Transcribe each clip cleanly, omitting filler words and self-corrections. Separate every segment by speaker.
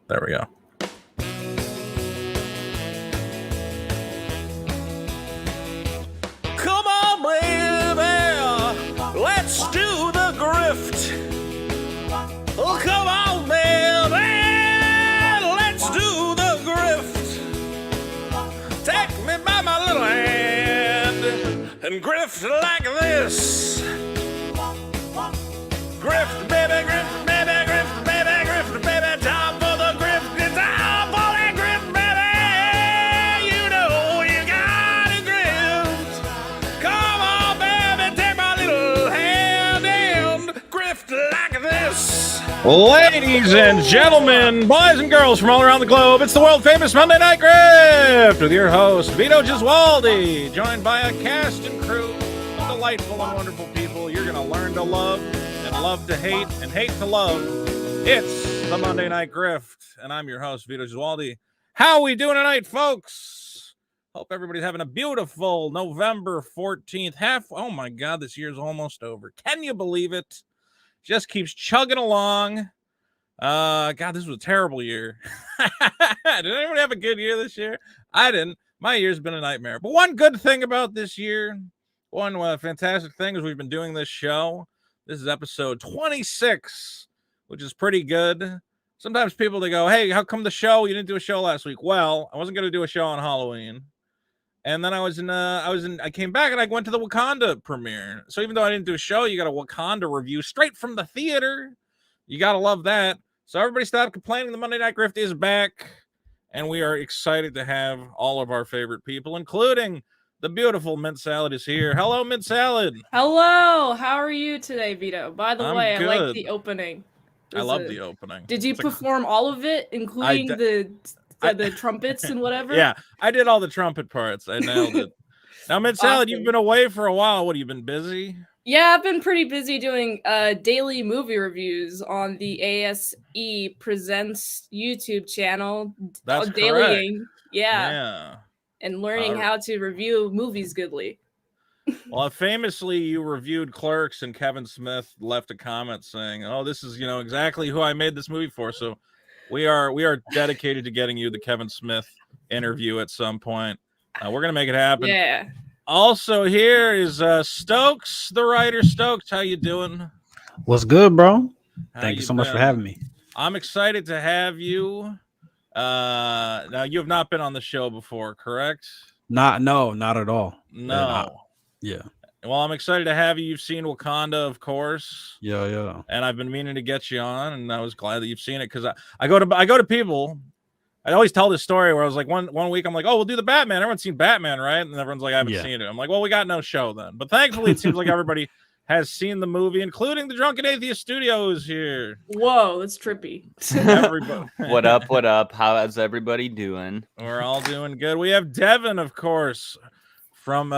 Speaker 1: There we go. Come on, baby, let's do the grift. Oh, come on, baby, let's do the grift. Take me by my little hand and grift like this. Grift, baby, grift, baby, grift, baby, grift, baby, time for the grift, it's time for that grift, baby. You know you gotta grift. Come on, baby, take my little hand and grift like this. Ladies and gentlemen, boys and girls from all around the globe, it's the world famous Monday Night Grift with your host, Vito Gesualdi, joined by a cast and crew of delightful and wonderful people you're gonna learn to love and love to hate and hate to love. It's the Monday Night Grift, and I'm your host, Vito Gesualdi. How we doing tonight, folks? Hope everybody's having a beautiful November 14th. Oh my God, this year's almost over. Can you believe it? Just keeps chugging along. God, this was a terrible year. Did anyone have a good year this year? I didn't. My year's been a nightmare. But one good thing about this year, one fantastic thing is we've been doing this show. This is episode 26, which is pretty good. Sometimes people, they go, hey, how come the show? You didn't do a show last week. Well, I wasn't going to do a show on Halloween. And then I came back and I went to the Wakanda premiere. So even though I didn't do a show, you got a Wakanda review straight from the theater. You got to love that. So everybody stop complaining. The Monday Night Grift is back. And we are excited to have all of our favorite people, including the beautiful Mint Salad is here. Hello, Mint Salad.
Speaker 2: Hello. How are you today, Vito? By the way,
Speaker 1: good.
Speaker 2: I like the opening.
Speaker 1: I love the opening.
Speaker 2: Did you perform all of it, including the trumpets and whatever?
Speaker 1: Yeah, I did all the trumpet parts. I nailed it. Now, Mint Salad, you've been away for a while. What, have you been busy?
Speaker 2: Yeah, I've been pretty busy doing daily movie reviews on the ASE Presents YouTube channel.
Speaker 1: That's
Speaker 2: dailying.
Speaker 1: Correct.
Speaker 2: Yeah. And learning how to review movies goodly.
Speaker 1: Well, famously, you reviewed Clerks, and Kevin Smith left a comment saying, "Oh, this is exactly who I made this movie for." So we are dedicated to getting you the Kevin Smith interview at some point. We're gonna make it happen.
Speaker 2: Yeah.
Speaker 1: Also, here is Stokes, the writer. Stokes, how you doing?
Speaker 3: What's good, bro? Thank you so much for having me.
Speaker 1: I'm excited to have you. Now you have not been on the show before, correct?
Speaker 3: Not at all.
Speaker 1: No.
Speaker 3: Yeah.
Speaker 1: Well, I'm excited to have you. You've seen Wakanda, of course.
Speaker 3: Yeah.
Speaker 1: And I've been meaning to get you on, and I was glad that you've seen it because I go to people. I always tell this story where I was like, one week I'm like, oh, we'll do the Batman. Everyone's seen Batman, right? And everyone's like, I haven't seen it. I'm like, well, we got no show then. But thankfully, it seems like everybody has seen the movie, including the Drunken Atheist Studios here.
Speaker 2: Whoa, that's trippy.
Speaker 1: Everybody.
Speaker 4: What up? How's everybody doing?
Speaker 1: We're all doing good. We have Devin, of course, from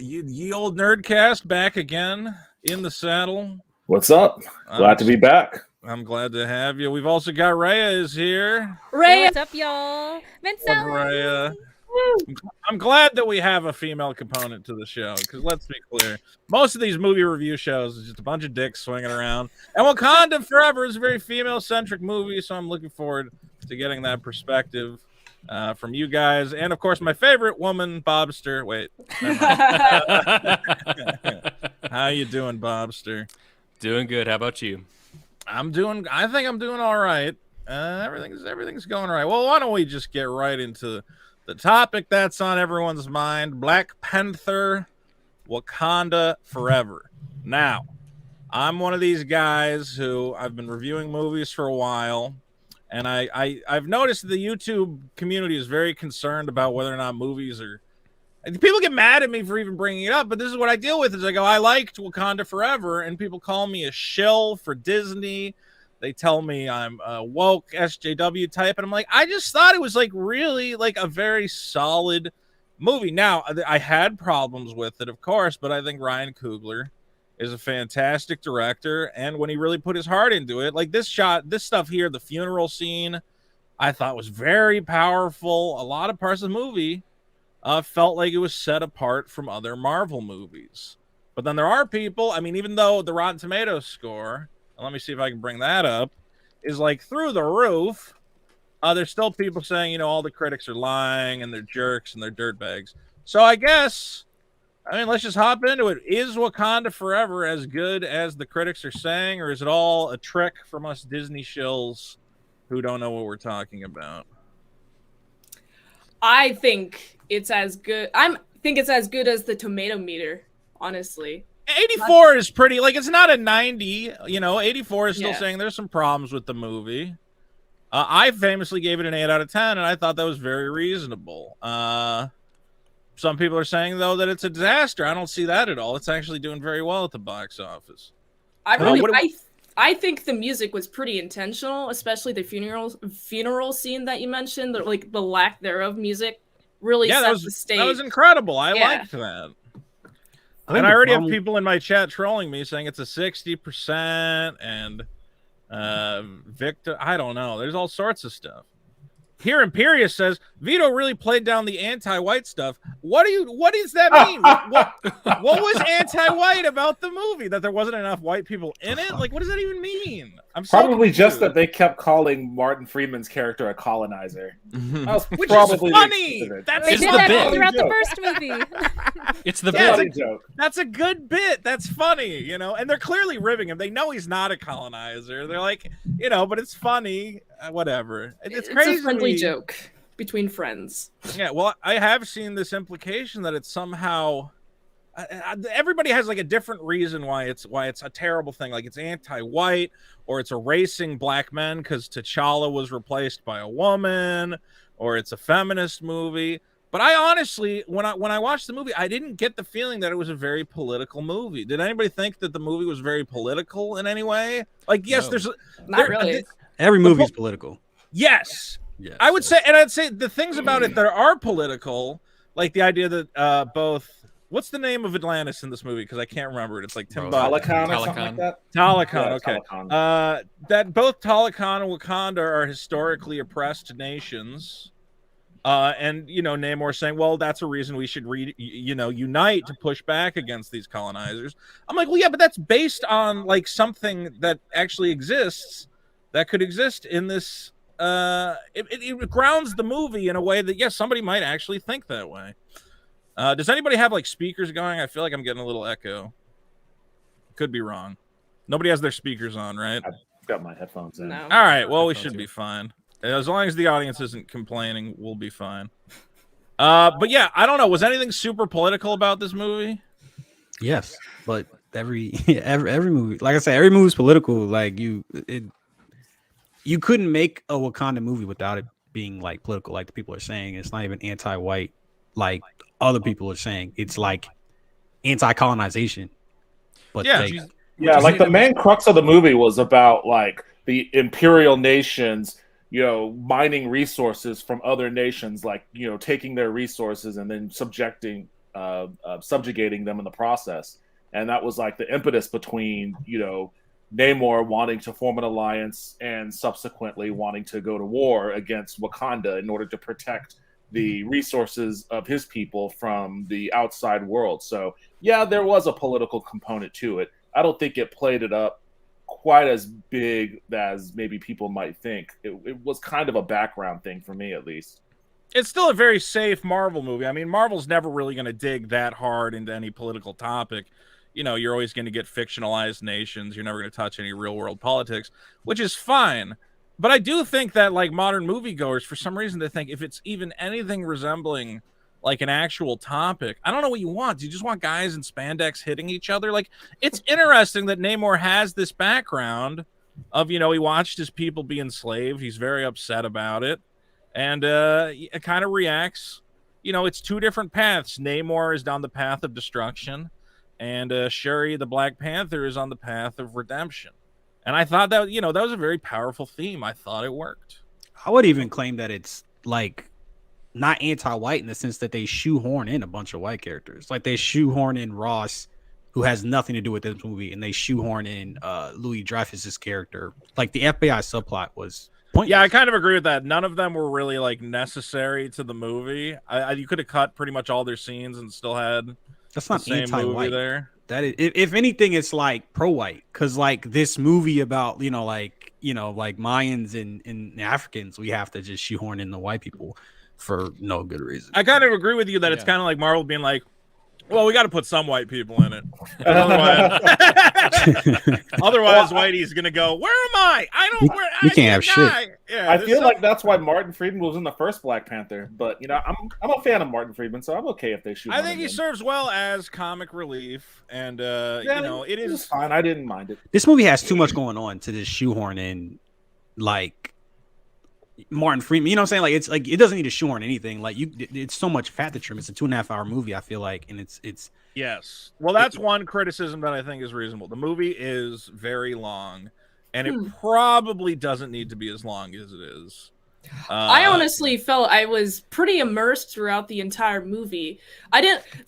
Speaker 1: Ye Old Nerdcast, back again in the saddle.
Speaker 5: What's up? Glad to be back.
Speaker 1: I'm glad to have you. We've also got Rhea is here.
Speaker 2: Rhea,
Speaker 6: what's up, y'all?
Speaker 1: Rhea. I'm glad that we have a female component to the show, because let's be clear, most of these movie review shows is just a bunch of dicks swinging around. And Wakanda Forever is a very female-centric movie, so I'm looking forward to getting that perspective from you guys. And, of course, my favorite woman, Bobster. Wait. How you doing, Bobster?
Speaker 7: Doing good. How about you?
Speaker 1: I think I'm doing all right. Everything's going all right. Well, why don't we just get right into the topic that's on everyone's mind: Black Panther, Wakanda Forever. Now, I'm one of these guys who I've been reviewing movies for a while, and I've noticed the YouTube community is very concerned about whether or not movies are. People get mad at me for even bringing it up, but this is what I deal with. Is I go, I liked Wakanda Forever, and people call me a shill for Disney. They tell me I'm a woke SJW type, and I'm like, I just thought it was really a very solid movie. Now, I had problems with it, of course, but I think Ryan Coogler is a fantastic director, and when he really put his heart into it, like this stuff here, the funeral scene, I thought was very powerful. A lot of parts of the movie felt like it was set apart from other Marvel movies. But then there are people, even though the Rotten Tomatoes score, and let me see if I can bring that up, is through the roof, there's still people saying, you know, all the critics are lying and they're jerks and they're dirtbags. So I guess, I mean, let's just hop into it. Is Wakanda Forever as good as the critics are saying, or is it all a trick from us Disney shills who don't know what we're talking about?
Speaker 2: I think it's as good. Think it's as good as the tomato meter, honestly.
Speaker 1: 84 is pretty, like, it's not a 90, you know. 84 is still saying there's some problems with the movie. I famously gave it an 8 out of 10, and I thought that was very reasonable. Some people are saying, though, that it's a disaster. I don't see that at all. It's actually doing very well at the box office.
Speaker 2: I think the music was pretty intentional, especially the funeral scene that you mentioned. Like the lack thereof music really set the stage.
Speaker 1: That was incredible. I liked that. And I already have people in my chat trolling me saying it's a 60% and Victor. I don't know. There's all sorts of stuff. Here, Imperius says Vito really played down the anti-white stuff. What does that mean? what was anti-white about the movie? That there wasn't enough white people in it? Like, what does that even mean? I'm
Speaker 5: probably just that they kept calling Martin Freeman's character a colonizer.
Speaker 1: Which is funny.
Speaker 6: They did that throughout the first movie.
Speaker 7: It's the bit.
Speaker 5: Joke.
Speaker 1: That's a good bit. That's funny, you know. And they're clearly ribbing him. They know he's not a colonizer. They're like, you know, but it's funny. Whatever. It's crazy.
Speaker 2: It's a friendly joke between friends.
Speaker 1: Yeah, well, I have seen this implication that it's somehow everybody has like a different reason why it's a terrible thing. Like it's anti-white, or it's erasing black men because T'Challa was replaced by a woman, or it's a feminist movie. But I honestly, when I watched the movie, I didn't get the feeling that it was a very political movie. Did anybody think that the movie was very political in any way? Like, yes,
Speaker 2: no. Not really.
Speaker 3: Every movie is political.
Speaker 1: Yes. Yes. I would say, and I'd say the things about it that are political, like the idea that both, what's the name of Atlantis in this movie? Because I can't remember it. It's like
Speaker 5: Talakan or something like that?
Speaker 1: Talakan,
Speaker 5: yeah,
Speaker 1: okay.
Speaker 5: Talakan.
Speaker 1: That both Talakan and Wakanda are historically oppressed nations. And, you know, Namor saying, well, that's a reason we should, unite to push back against these colonizers. I'm like, well, yeah, but that's based on, like, something that actually exists that could exist in this. It grounds the movie in a way that, yes, somebody might actually think that way. Does anybody have, like, speakers going? I feel like I'm getting a little echo. Could be wrong. Nobody has their speakers on, right?
Speaker 5: I've got my headphones in.
Speaker 2: No.
Speaker 1: All right, well, we should be fine. As long as the audience isn't complaining, we'll be fine. But yeah, I don't know. Was anything super political about this movie?
Speaker 3: Yes, but every movie, like I said, every movie's political. Like you couldn't make a Wakanda movie without it being like political. Like the people are saying, it's not even anti-white, like other people are saying. It's like anti-colonization. But
Speaker 5: yeah, like the main crux of the movie was about like the imperial nations, you know, mining resources from other nations, like, you know, taking their resources and then subjugating them in the process. And that was like the impetus between, you know, Namor wanting to form an alliance and subsequently wanting to go to war against Wakanda in order to protect the resources of his people from the outside world. So, yeah, there was a political component to it. I don't think it played it up quite as big as maybe people might think. It was kind of a background thing for me, at least.
Speaker 1: It's still a very safe Marvel movie. I mean, Marvel's never really going to dig that hard into any political topic. You know, you're always going to get fictionalized nations. You're never going to touch any real world politics, which is fine. But I do think that, like, modern moviegoers, for some reason, they think if it's even anything resembling like an actual topic, I don't know what you want. Do you just want guys in spandex hitting each other? Like, it's interesting that Namor has this background of, you know, he watched his people be enslaved. He's very upset about it. And it kind of reacts. You know, it's two different paths. Namor is down the path of destruction, and Shuri, the Black Panther, is on the path of redemption. And I thought that, you know, that was a very powerful theme. I thought it worked.
Speaker 3: I would even claim that it's like not anti-white in the sense that they shoehorn in a bunch of white characters. Like they shoehorn in Ross, who has nothing to do with this movie, and they shoehorn in Louis Dreyfus's character. Like the FBI subplot was pointless.
Speaker 1: Yeah, I kind of agree with that. None of them were really like necessary to the movie. You could have cut pretty much all their scenes and still had
Speaker 3: that's not
Speaker 1: the same
Speaker 3: anti-white
Speaker 1: movie there.
Speaker 3: That is, if anything, it's like pro-white, because like this movie about, you know, like you know, like Mayans and Africans, we have to just shoehorn in the white people for no good reason.
Speaker 1: I kind of agree with you that it's kind of like Marvel being like, well, we got to put some white people in it. Otherwise, Whitey's gonna go, where am I? I don't.
Speaker 3: You can't have shit.
Speaker 1: Yeah,
Speaker 5: I feel like that's why Martin Freeman was in the first Black Panther. But you know, I'm a fan of Martin Freeman, so I'm okay if they shoot.
Speaker 1: I think he serves well as comic relief, and you know, it is
Speaker 5: fine. I didn't mind it.
Speaker 3: This movie has too much going on to just shoehorn in, like Martin Freeman. You know what I'm saying? Like it's like it doesn't need to shoehorn anything. Like it's so much fat to trim. It's a 2.5 hour movie. I feel like, and it's.
Speaker 1: Yes. Well, that's one criticism that I think is reasonable. The movie is very long, and it probably doesn't need to be as long as it is.
Speaker 2: I honestly felt I was pretty immersed throughout the entire movie.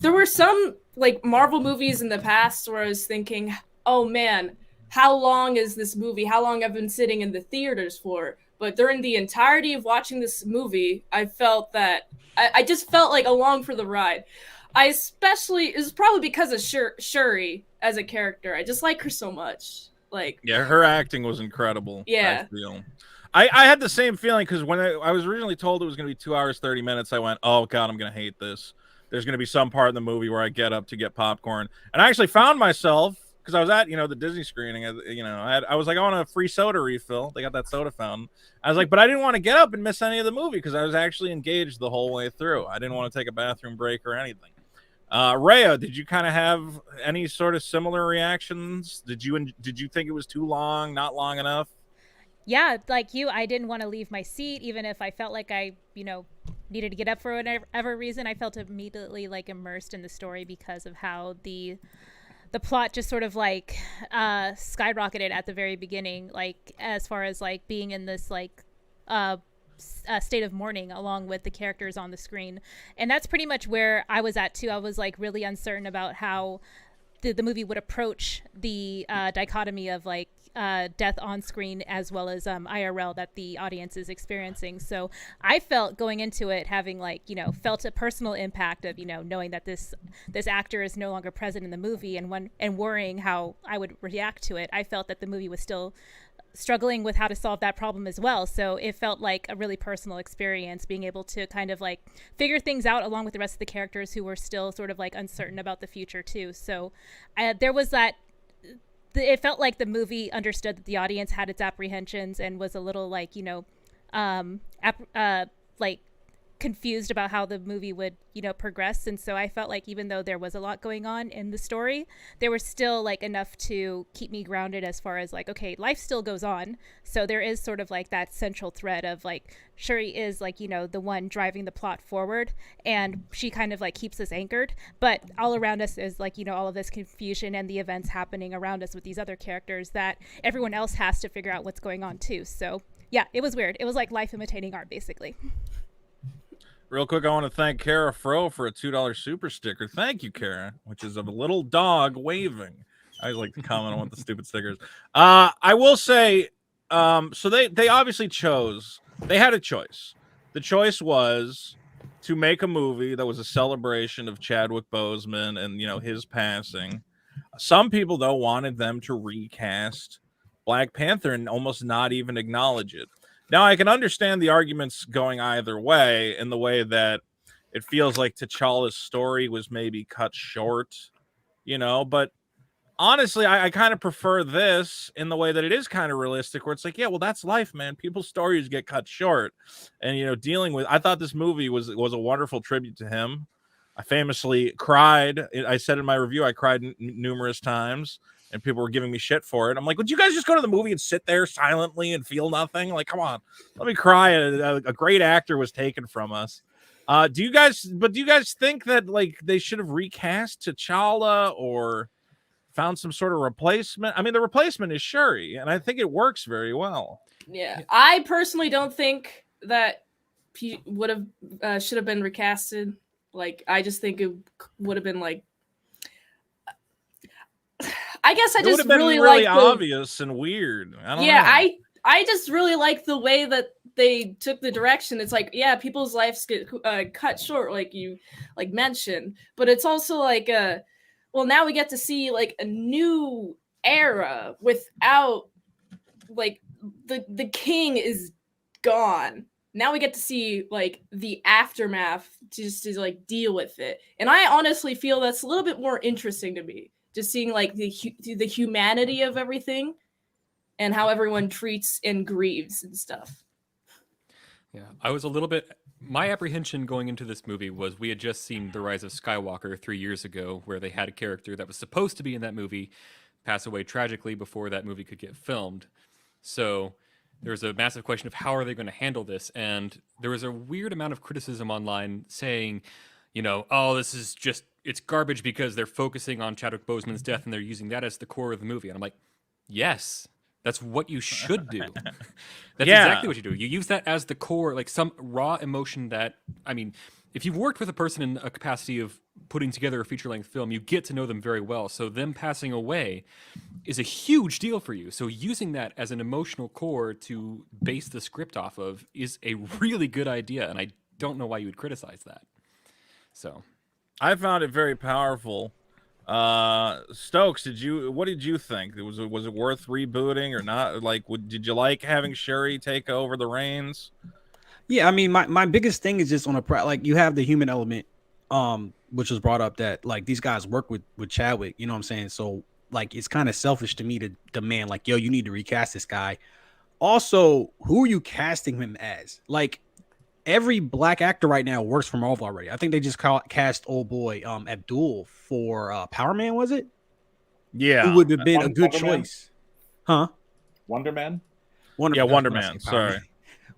Speaker 2: There were some like Marvel movies in the past where I was thinking, oh man, how long is this movie? How long I've been sitting in the theaters for? But during the entirety of watching this movie, I felt that I just felt like along for the ride. It was probably because of Shuri as a character. I just like her so much. Like,
Speaker 1: yeah, her acting was incredible.
Speaker 2: Yeah.
Speaker 1: I had the same feeling because when I was originally told it was going to be 2 hours, 30 minutes, I went, oh, God, I'm going to hate this. There's going to be some part in the movie where I get up to get popcorn. And I actually found myself, because I was at, the Disney screening, I was like, I want a free soda refill. They got that soda fountain. I was like, but I didn't want to get up and miss any of the movie because I was actually engaged the whole way through. I didn't want to take a bathroom break or anything. Rhea, did you kind of have any sort of similar reactions? Did you think it was too long, not long enough?
Speaker 6: Yeah, like you, I didn't want to leave my seat, even if I felt like I, needed to get up for whatever reason. I felt immediately like immersed in the story because of how the plot just sort of like skyrocketed at the very beginning, like as far as like being in this like state of mourning along with the characters on the screen. And that's pretty much where I was at too. I was like really uncertain about how the movie would approach the dichotomy of like death on screen as well as IRL that the audience is experiencing. So I felt going into it having like, felt a personal impact of, knowing that this actor is no longer present in the movie and worrying how I would react to it. I felt that the movie was still struggling with how to solve that problem as well. So it felt like a really personal experience being able to kind of like figure things out along with the rest of the characters who were still sort of like uncertain about the future too. So there was that, it felt like the movie understood that the audience had its apprehensions and was a little like, like confused about how the movie would, progress. And so I felt like even though there was a lot going on in the story, there was still like enough to keep me grounded as far as like, okay, life still goes on. So there is sort of like that central thread of like, Shuri is like, the one driving the plot forward and she kind of like keeps us anchored, but all around us is like, all of this confusion and the events happening around us with these other characters that everyone else has to figure out what's going on too. So yeah, it was weird. It was like life imitating art basically.
Speaker 1: Real quick, I want to thank Kara Fro for a $2 super sticker. Thank you, Kara, which is of a little dog waving. I always like to comment on what the stupid stickers. I will say, so they obviously they had a choice. The choice was to make a movie that was a celebration of Chadwick Boseman and, his passing. Some people, though, wanted them to recast Black Panther and almost not even acknowledge it. Now, I can understand the arguments going either way in the way that it feels like T'Challa's story was maybe cut short, but honestly, I kind of prefer this in the way that it is kind of realistic, where it's like, yeah, well, that's life, man. People's stories get cut short. And, dealing with, I thought this movie was a wonderful tribute to him. I famously cried. I said in my review, I cried numerous times. And people were giving me shit for it. I'm like, would you guys just go to the movie and sit there silently and feel nothing? Like, come on, let me cry. A great actor was taken from us. Do you guys think that like they should have recast T'Challa or found some sort of replacement? I mean, the replacement is Shuri, and I think it works very well.
Speaker 2: Yeah, I personally don't think that he would have should have been recasted. Like, I just think it would have been like. I guess I just really like
Speaker 1: obvious and weird. I don't know.
Speaker 2: I just really like the way that they took the direction. It's like, yeah, people's lives get cut short, like you like mentioned, but it's also like well, now we get to see like a new era without like the king is gone. Now we get to see like the aftermath just to like deal with it. And I honestly feel that's a little bit more interesting to me. Just seeing like the humanity of everything and how everyone treats and grieves and stuff.
Speaker 7: Yeah, I was a little bit. My apprehension going into this movie was we had just seen The Rise of Skywalker 3 years ago, where they had a character that was supposed to be in that movie pass away tragically before that movie could get filmed. So there's a massive question of how are they going to handle this? And there was a weird amount of criticism online saying, you know, oh, this is just, it's garbage because they're focusing on Chadwick Boseman's death and they're using that as the core of the movie. And I'm like, yes, that's what you should do. That's exactly what you do. You use that as the core, like some raw emotion that, I mean, if you've worked with a person in a capacity of putting together a feature-length film, you get to know them very well. So them passing away is a huge deal for you. So using that as an emotional core to base the script off of is a really good idea, and I don't know why you would criticize that. So,
Speaker 1: I found it very powerful. Stokes, what did you think? Was it worth rebooting or not? Like, did you like having Shuri take over the reins?
Speaker 3: Yeah, I mean, my biggest thing is just on like you have the human element, which was brought up that like these guys work with Chadwick, you know what I'm saying? So like it's kind of selfish to me to demand like, yo, you need to recast this guy. Also, who are you casting him as? Like every black actor right now works for Marvel already. I think they just cast old boy Abdul for Power Man, was it?
Speaker 1: Yeah,
Speaker 3: who would have been a good
Speaker 5: Wonder
Speaker 3: choice, huh?
Speaker 5: Wonder Man.
Speaker 1: Wonder Man. Sorry.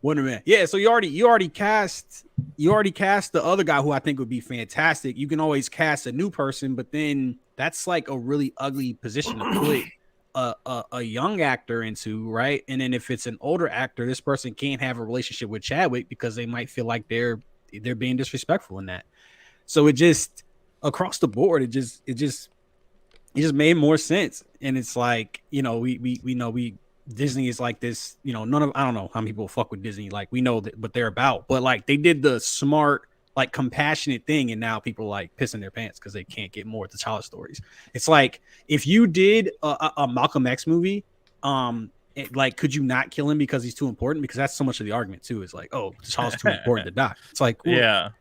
Speaker 3: Wonder Man. Yeah, so you already cast the other guy who I think would be fantastic. You can always cast a new person, but then that's like a really ugly position to put a young actor into, right? And then if it's an older actor, this person can't have a relationship with Chadwick because they might feel like they're being disrespectful in that. So it just across the board, it just made more sense. And it's like, you know, we know Disney is like this, you know, I don't know how many people fuck with Disney. Like we know that what they're about, but like they did the smart, like compassionate thing. And now people like pissing their pants because they can't get more T'Challa stories. It's like, if you did a Malcolm X movie, like, could you not kill him because he's too important? Because that's so much of the argument too, is like, oh, T'Challa's too important to die. It's like, well,
Speaker 1: yeah,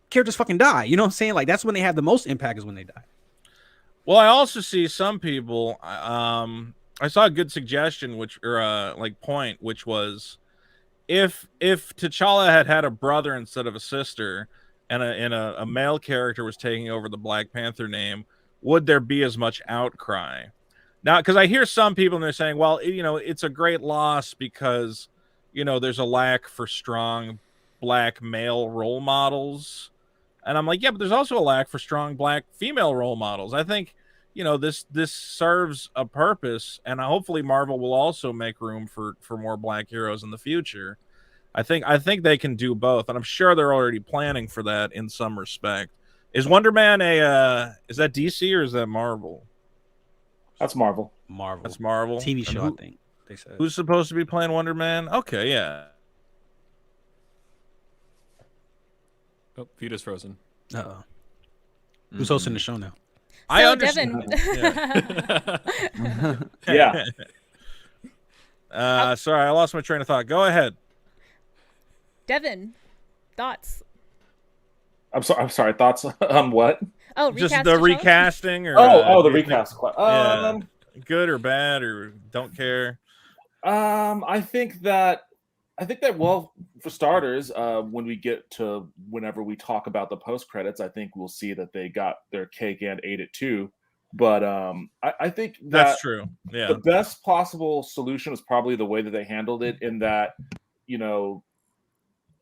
Speaker 3: characters fucking die. You know what I'm saying? Like that's when they have the most impact, is when they die.
Speaker 1: Well, I also see some people, I saw a good suggestion, which was, if T'Challa had a brother instead of a sister, and a male character was taking over the Black Panther name, would there be as much outcry? Now, because I hear some people and they're saying, well, you know, it's a great loss because, you know, there's a lack for strong black male role models, and I'm like, yeah, but there's also a lack for strong black female role models. I think, you know, this serves a purpose, and hopefully Marvel will also make room for more black heroes in the future. I think they can do both, and I'm sure they're already planning for that in some respect. Is Wonder Man is that DC or is that Marvel?
Speaker 5: That's Marvel.
Speaker 1: That's Marvel.
Speaker 3: TV show, I think they said.
Speaker 1: Who's supposed to be playing Wonder Man? Okay, yeah.
Speaker 7: Oh, Vita's frozen.
Speaker 3: Uh-oh. Who's hosting the show now?
Speaker 1: I
Speaker 6: So,
Speaker 1: understand.
Speaker 6: Devin,
Speaker 5: Yeah.
Speaker 1: Sorry, I lost my train of thought. Go ahead.
Speaker 6: Devin, thoughts?
Speaker 5: I'm sorry. Thoughts on what?
Speaker 6: Oh,
Speaker 1: Just
Speaker 6: recast
Speaker 1: the
Speaker 6: T'Challa?
Speaker 1: recasting, or
Speaker 5: The recast.
Speaker 1: Yeah. Good or bad or don't care?
Speaker 5: I think that well, for starters, whenever we talk about the post credits, I think we'll see that they got their cake and ate it too. But I think
Speaker 1: That's true. Yeah.
Speaker 5: the best possible solution was probably the way that they handled it, in that, you know,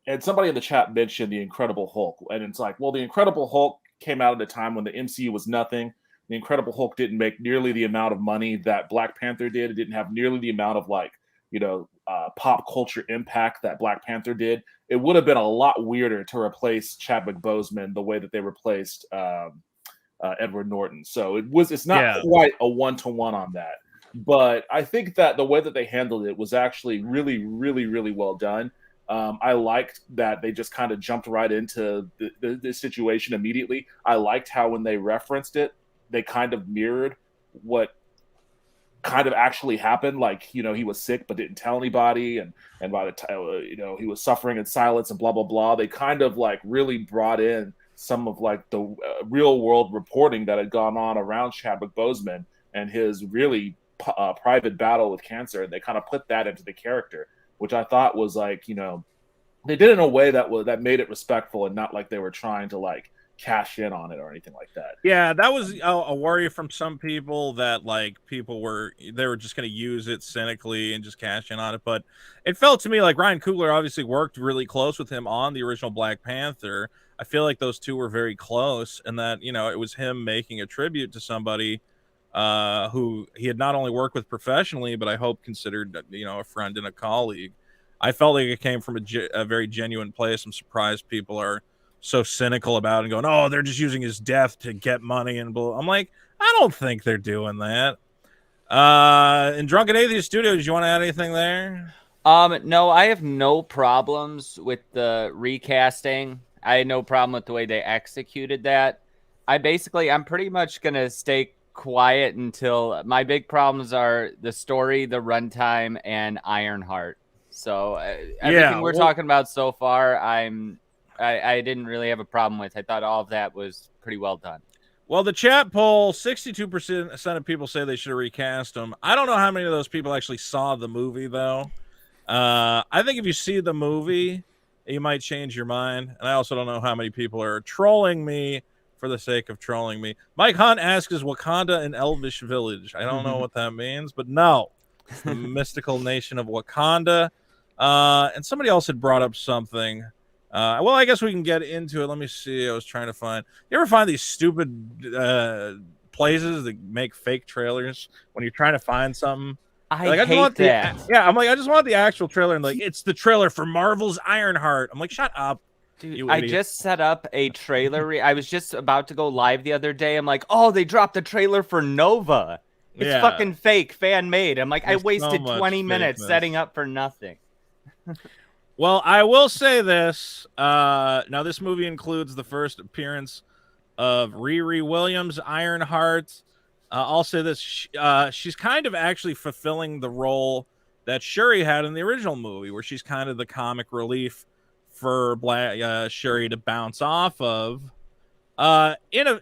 Speaker 5: and somebody in the chat mentioned the Incredible Hulk, and it's like, well, the Incredible Hulk came out at a time when the MCU was nothing. The Incredible Hulk didn't make nearly the amount of money that Black Panther did. It didn't have nearly the amount of, like, you know, pop culture impact that Black Panther did. It would have been a lot weirder to replace Chadwick Boseman the way that they replaced Edward Norton. So it's not quite a one-to-one on that. But I think that the way that they handled it was actually really, really, really well done. I liked that they just kind of jumped right into the situation immediately. I liked how when they referenced it, they kind of mirrored what kind of actually happened. Like, you know, he was sick but didn't tell anybody, and by the time, you know, he was suffering in silence and blah blah blah. They kind of like really brought in some of like the real world reporting that had gone on around Chadwick Boseman and his really private battle with cancer, and they kind of put that into the character, which I thought was like, you know, they did it in a way that made it respectful and not like they were trying to like cash in on it or anything like that.
Speaker 1: Yeah, that was a worry from some people that like they were just going to use it cynically and just cash in on it. But it felt to me like Ryan Coogler obviously worked really close with him on the original Black Panther. I feel like those two were very close, and that, you know, it was him making a tribute to somebody who he had not only worked with professionally, but I hope considered, you know, a friend and a colleague. I felt like it came from a very genuine place. I'm surprised people are so cynical about it and going, oh, they're just using his death to get money and blah. I'm like, I don't think they're doing that. In Drunken Atheist Studios, you want to add anything there?
Speaker 4: No, I have no problems with the recasting. I had no problem with the way they executed that. I'm pretty much going to stay quiet until my big problems are the story, the runtime, and Ironheart. So everything we're talking about so far, I didn't really have a problem with. I thought all of that was pretty well done.
Speaker 1: Well, the chat poll, 62% of people say they should have recast them. I don't know how many of those people actually saw the movie, though. I think if you see the movie, you might change your mind. And I also don't know how many people are trolling me for the sake of trolling me. Mike Hunt asks, is Wakanda an elvish village? I don't know what that means, but no. It's the mystical nation of Wakanda. And somebody else had brought up something. Well, I guess we can get into it. Let me see. I was trying to find. You ever find these stupid places that make fake trailers when you're trying to find something?
Speaker 4: I hate that.
Speaker 1: Yeah, I'm like, I just want the actual trailer, and like, it's the trailer for Marvel's Ironheart. I'm like, shut up.
Speaker 4: Dude, I just set up a trailer. I was just about to go live the other day. I'm like, oh, they dropped a trailer for Nova. It's fucking fake, fan made. I'm like, I wasted 20 minutes setting up for nothing.
Speaker 1: Well, I will say this. Now, this movie includes the first appearance of Riri Williams, Ironheart. I'll say this. She's kind of actually fulfilling the role that Shuri had in the original movie, where she's kind of the comic relief for Shuri to bounce off of.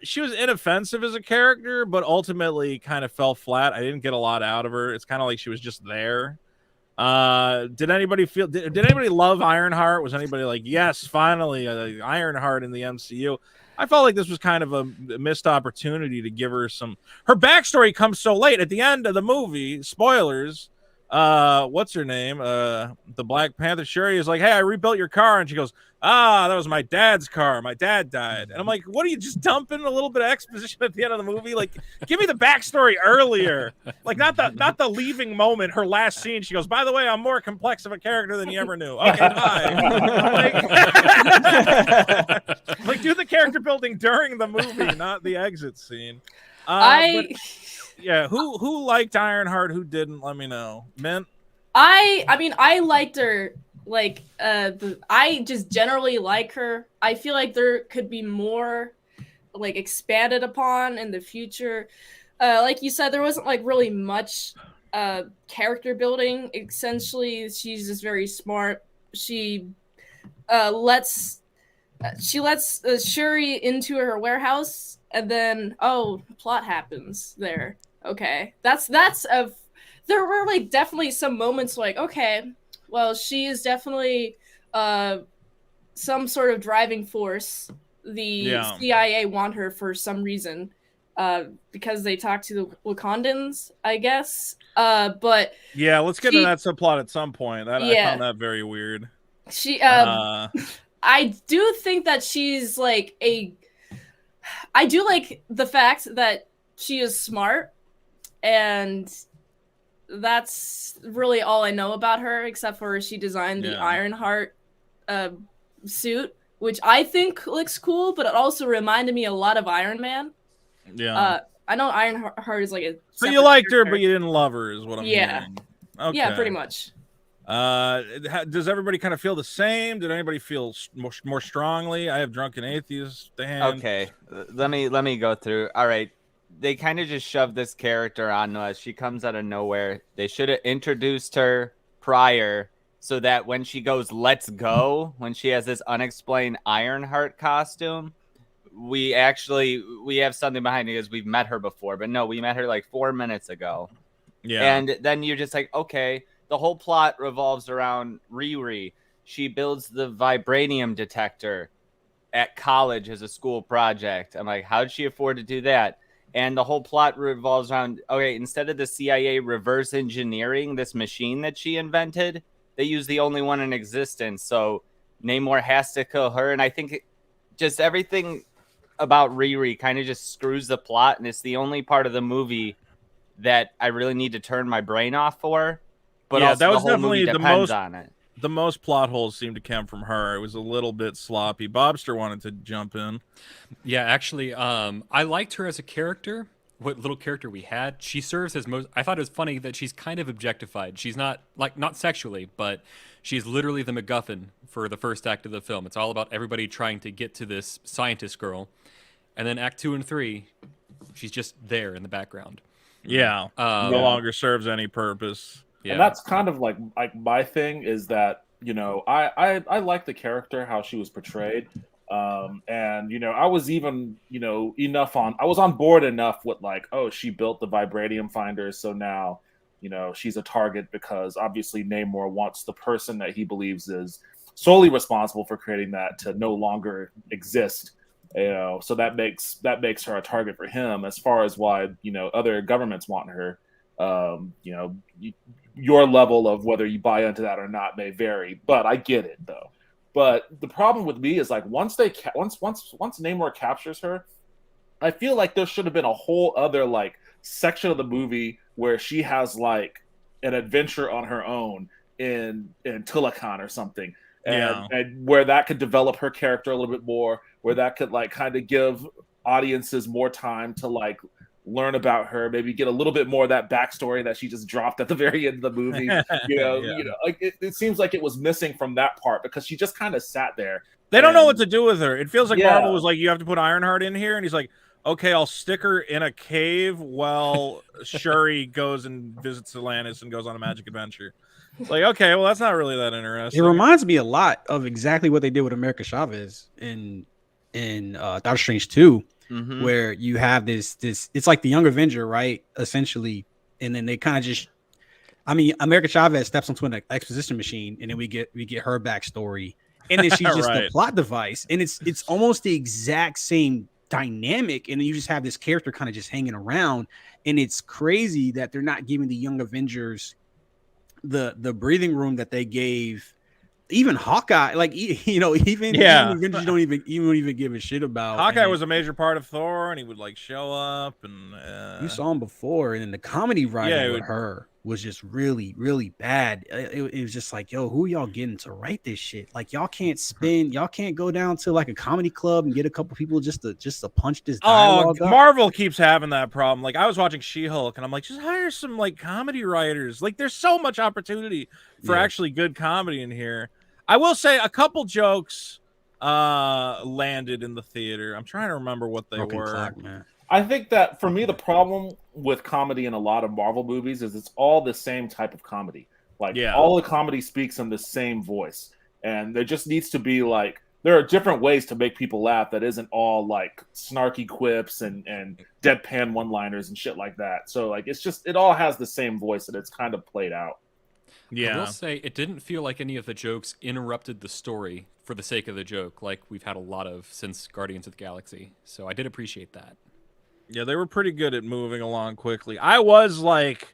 Speaker 1: She was inoffensive as a character, but ultimately kind of fell flat. I didn't get a lot out of her. It's kind of like she was just there. Did anybody love Ironheart? Was anybody like, yes, finally, Ironheart in the MCU? I felt like this was kind of a missed opportunity to give her her backstory comes so late at the end of the movie. Spoilers. What's her name? The Black Panther Shuri is like, hey, I rebuilt your car, and she goes, that was my dad's car. My dad died. And I'm like, what are you just dumping a little bit of exposition at the end of the movie? Like, give me the backstory earlier. Like, not the leaving moment, her last scene. She goes, by the way, I'm more complex of a character than you ever knew. Okay, bye. Like, do the character building during the movie, not the exit scene. Yeah, who liked Ironheart? Who didn't? Let me know. Mint?
Speaker 2: I mean, I liked her. Like, I just generally like her. I feel like there could be more, like, expanded upon in the future. Like you said, there wasn't like really much character building. Essentially, she's just very smart. She lets Shuri into her warehouse, and then plot happens there. Okay, there were like definitely some moments like, okay, well, she is definitely some sort of driving force. The CIA want her for some reason because they talked to the Wakandans, I guess. But
Speaker 1: yeah, let's get into that subplot at some point. I found that very weird.
Speaker 2: I do think that she's like I do like the fact that she is smart, and that's really all I know about her, except for she designed the Ironheart suit, which I think looks cool, but it also reminded me a lot of Iron Man.
Speaker 1: Yeah.
Speaker 2: I know Ironheart is like a...
Speaker 1: So you liked her, but you didn't love her, is what I'm hearing. Okay.
Speaker 2: Yeah, pretty much.
Speaker 1: Does everybody kind of feel the same? Did anybody feel more strongly? I have Drunken Atheist to hand.
Speaker 4: Okay, let me go through. All right, they kind of just shoved this character onto us. She comes out of nowhere. They should have introduced her prior so that when she goes, let's go, when she has this unexplained Ironheart costume, we have something behind it because we've met her before. But no, we met her like 4 minutes ago.
Speaker 1: Yeah.
Speaker 4: And then you're just like, okay, the whole plot revolves around Riri. She builds the vibranium detector at college as a school project. I'm like, how did she afford to do that? And the whole plot revolves around, okay, instead of the CIA reverse engineering this machine that she invented, they use the only one in existence. So Namor has to kill her. And I think just everything about Riri kind of just screws the plot. And it's the only part of the movie that I really need to turn my brain off for. But
Speaker 1: Yeah,
Speaker 4: also
Speaker 1: that was
Speaker 4: the whole movie
Speaker 1: definitely the
Speaker 4: depends
Speaker 1: most-
Speaker 4: on it.
Speaker 1: The most plot holes seemed to come from her. It was a little bit sloppy. Bobster wanted to jump in.
Speaker 7: Yeah, actually, I liked her as a character. What little character we had, she serves as most. I thought it was funny that she's kind of objectified. She's not not sexually, but she's literally the MacGuffin for the first act of the film. It's all about everybody trying to get to this scientist girl, and then Act 2 and 3, she's just there in the background.
Speaker 1: Yeah, no longer serves any purpose.
Speaker 7: Yeah.
Speaker 5: And that's kind of like my thing is that, you know, I like the character, how she was portrayed. And, you know, I was even, you know, I was on board enough with like, oh, she built the vibranium finders. So now, you know, she's a target because obviously Namor wants the person that he believes is solely responsible for creating that to no longer exist. You know, so that makes her a target for him. As far as why, you know, other governments want her, you know, your level of whether you buy into that or not may vary, but I get it though. But the problem with me is like once Namor captures her, I feel like there should have been a whole other like section of the movie where she has like an adventure on her own in Tulakan or something. And where that could develop her character a little bit more, where that could like kind of give audiences more time to like learn about her, maybe get a little bit more of that backstory that she just dropped at the very end of the movie. You know, like it seems like it was missing from that part because she just kind of sat there.
Speaker 1: They don't know what to do with her. It feels like Marvel was like, you have to put Ironheart in here, and he's like, okay, I'll stick her in a cave while Shuri goes and visits Atlantis and goes on a magic adventure. Like, okay, well, that's not really that interesting.
Speaker 3: It reminds me a lot of exactly what they did with America Chavez in Doctor Strange 2.
Speaker 4: Mm-hmm.
Speaker 3: Where you have this it's like the Young Avenger, right? Essentially, and then they kind of just, I mean, America Chavez steps onto an exposition machine, and then we get her backstory, and then she's just the plot device, and it's almost the exact same dynamic, and then you just have this character kind of just hanging around, and it's crazy that they're not giving the Young Avengers the breathing room that they gave. Even Hawkeye, like, you know, even Avengers you don't even give a shit about.
Speaker 1: Hawkeye was a major part of Thor, and he would like show up, and
Speaker 3: you saw him before, and then the comedy writing with her was just really, really bad. It was just like, yo, who y'all getting to write this shit? Like, y'all can't go down to like a comedy club and get a couple people just to punch this dialogue up.
Speaker 1: Marvel keeps having that problem. Like, I was watching She-Hulk, and I'm like, just hire some like comedy writers. Like, there's so much opportunity for actually good comedy in here. I will say a couple jokes landed in the theater. I'm trying to remember what they were.
Speaker 3: Clock, man.
Speaker 5: I think that for me, the problem with comedy in a lot of Marvel movies is it's all the same type of comedy. Like all the comedy speaks in the same voice. And there just needs to be like, there are different ways to make people laugh that isn't all like snarky quips and deadpan one-liners and shit like that. So like, it's just, it all has the same voice and it's kind of played out.
Speaker 7: I will say it didn't feel like any of the jokes interrupted the story for the sake of the joke, like we've had a lot of since Guardians of the Galaxy. So I did appreciate that.
Speaker 1: Yeah, they were pretty good at moving along quickly. I was like,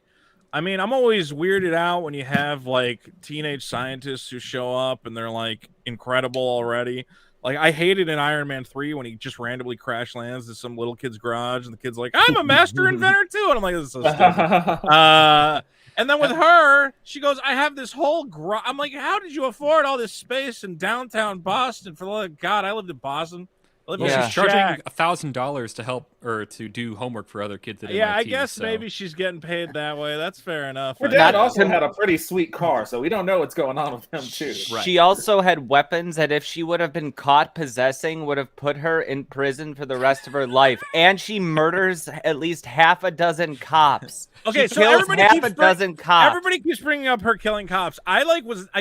Speaker 1: I mean, I'm always weirded out when you have like teenage scientists who show up and they're like incredible already. Like, I hated in Iron Man 3 when he just randomly crash lands in some little kid's garage and the kid's like, I'm a master inventor too. And I'm like, this is so stupid. And then with her, she goes, I have this whole I'm like, how did you afford all this space in downtown Boston? For the love of God, I lived in Boston.
Speaker 7: Well,
Speaker 4: Yeah.
Speaker 7: she's charging $1,000 to help or to do homework for other kids at MIT.
Speaker 1: Yeah, I guess
Speaker 7: so.
Speaker 1: maybe she's getting paid that way. That's fair enough.
Speaker 5: Her dad also had a pretty sweet car, so we don't know what's going on with him too.
Speaker 4: She also had weapons that if she would have been caught possessing would have put her in prison for the rest of her life. And she murders at least half a dozen cops.
Speaker 1: Okay,
Speaker 4: she
Speaker 1: so
Speaker 4: kills
Speaker 1: everybody
Speaker 4: half
Speaker 1: keeps
Speaker 4: a dozen cops.
Speaker 1: Everybody keeps bringing up her killing cops. I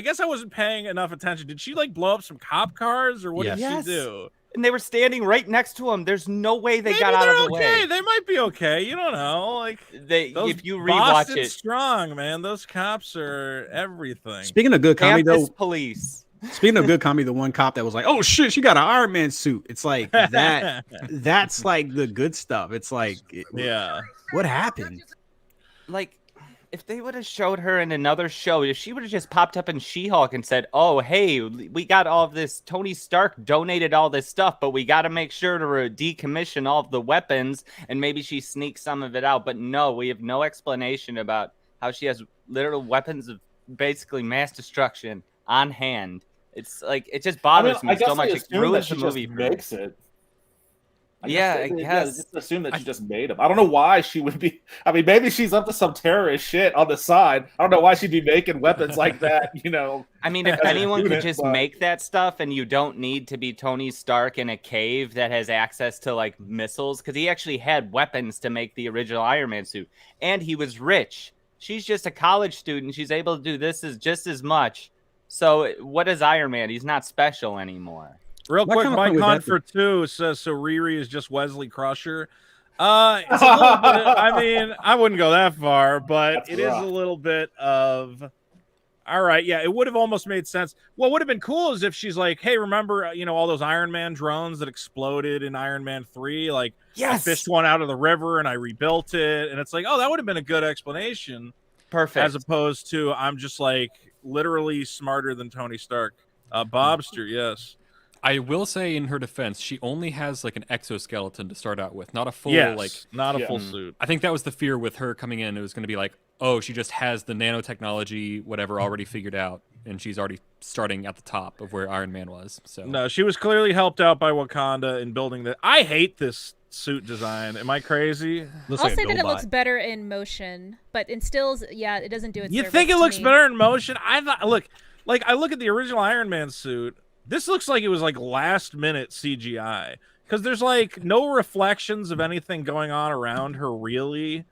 Speaker 1: guess I wasn't paying enough attention. Did she like blow up some cop cars or what did she do?
Speaker 4: And they were standing right next to him. There's no way they
Speaker 1: Maybe
Speaker 4: got out
Speaker 1: they're
Speaker 4: of the
Speaker 1: okay.
Speaker 4: way.
Speaker 1: They might be okay. You don't know. Like
Speaker 4: if you rewatch
Speaker 1: Boston
Speaker 4: it,
Speaker 1: strong, man. Those cops are everything.
Speaker 3: Speaking of good comedy,
Speaker 4: Campus
Speaker 3: though,
Speaker 4: police.
Speaker 3: Speaking of good comedy, the one cop that was like, "Oh shit, she got an Iron Man suit." It's like that. That's like the good stuff. It's like,
Speaker 1: yeah,
Speaker 3: what happened?
Speaker 4: Like, if they would have showed her in another show, if she would have just popped up in She-Hulk and said, "Oh, hey, we got all of this. Tony Stark donated all this stuff, but we got to make sure to decommission all of the weapons," and maybe she sneaks some of it out. But no, we have no explanation about how she has literal weapons of basically mass destruction on hand. It's like it just bothers me so much. It ruins the movie.
Speaker 5: Makes it.
Speaker 4: I guess.
Speaker 5: Just assume that she just made him. I don't know why she would be. I mean, maybe she's up to some terrorist shit on the side. I don't know why she'd be making weapons like that. You know.
Speaker 4: I mean, if anyone could just make that stuff, and you don't need to be Tony Stark in a cave that has access to like missiles, because he actually had weapons to make the original Iron Man suit, and he was rich. She's just a college student. She's able to do this just as much. So what is Iron Man? He's not special anymore.
Speaker 1: Real quick, Mike Hunt for 2 says so Riri is just Wesley Crusher. It's a little bit, I mean, I wouldn't go that far, but is a little bit of all right. Yeah, it would have almost made sense. What would have been cool is if she's like, "Hey, remember, all those Iron Man drones that exploded in Iron Man 3? Like, I fished one out of the river and I rebuilt it." And it's like, oh, that would have been a good explanation.
Speaker 4: Perfect.
Speaker 1: As opposed to I'm just like literally smarter than Tony Stark. Bobster, yes.
Speaker 7: I will say in her defense, she only has like an exoskeleton to start out with, not a full
Speaker 1: not a full suit.
Speaker 7: I think that was the fear with her coming in. It was going to be like, oh, she just has the nanotechnology, whatever, already figured out, and she's already starting at the top of where Iron Man was. So
Speaker 1: no, she was clearly helped out by Wakanda in building that. I hate this suit design. Am I crazy?
Speaker 6: I'll say that it looks better in motion, but in stills, it doesn't do it.
Speaker 1: You think it looks better in motion? I thought. I look at the original Iron Man suit. This looks like it was like last minute CGI because there's like no reflections of anything going on around her really.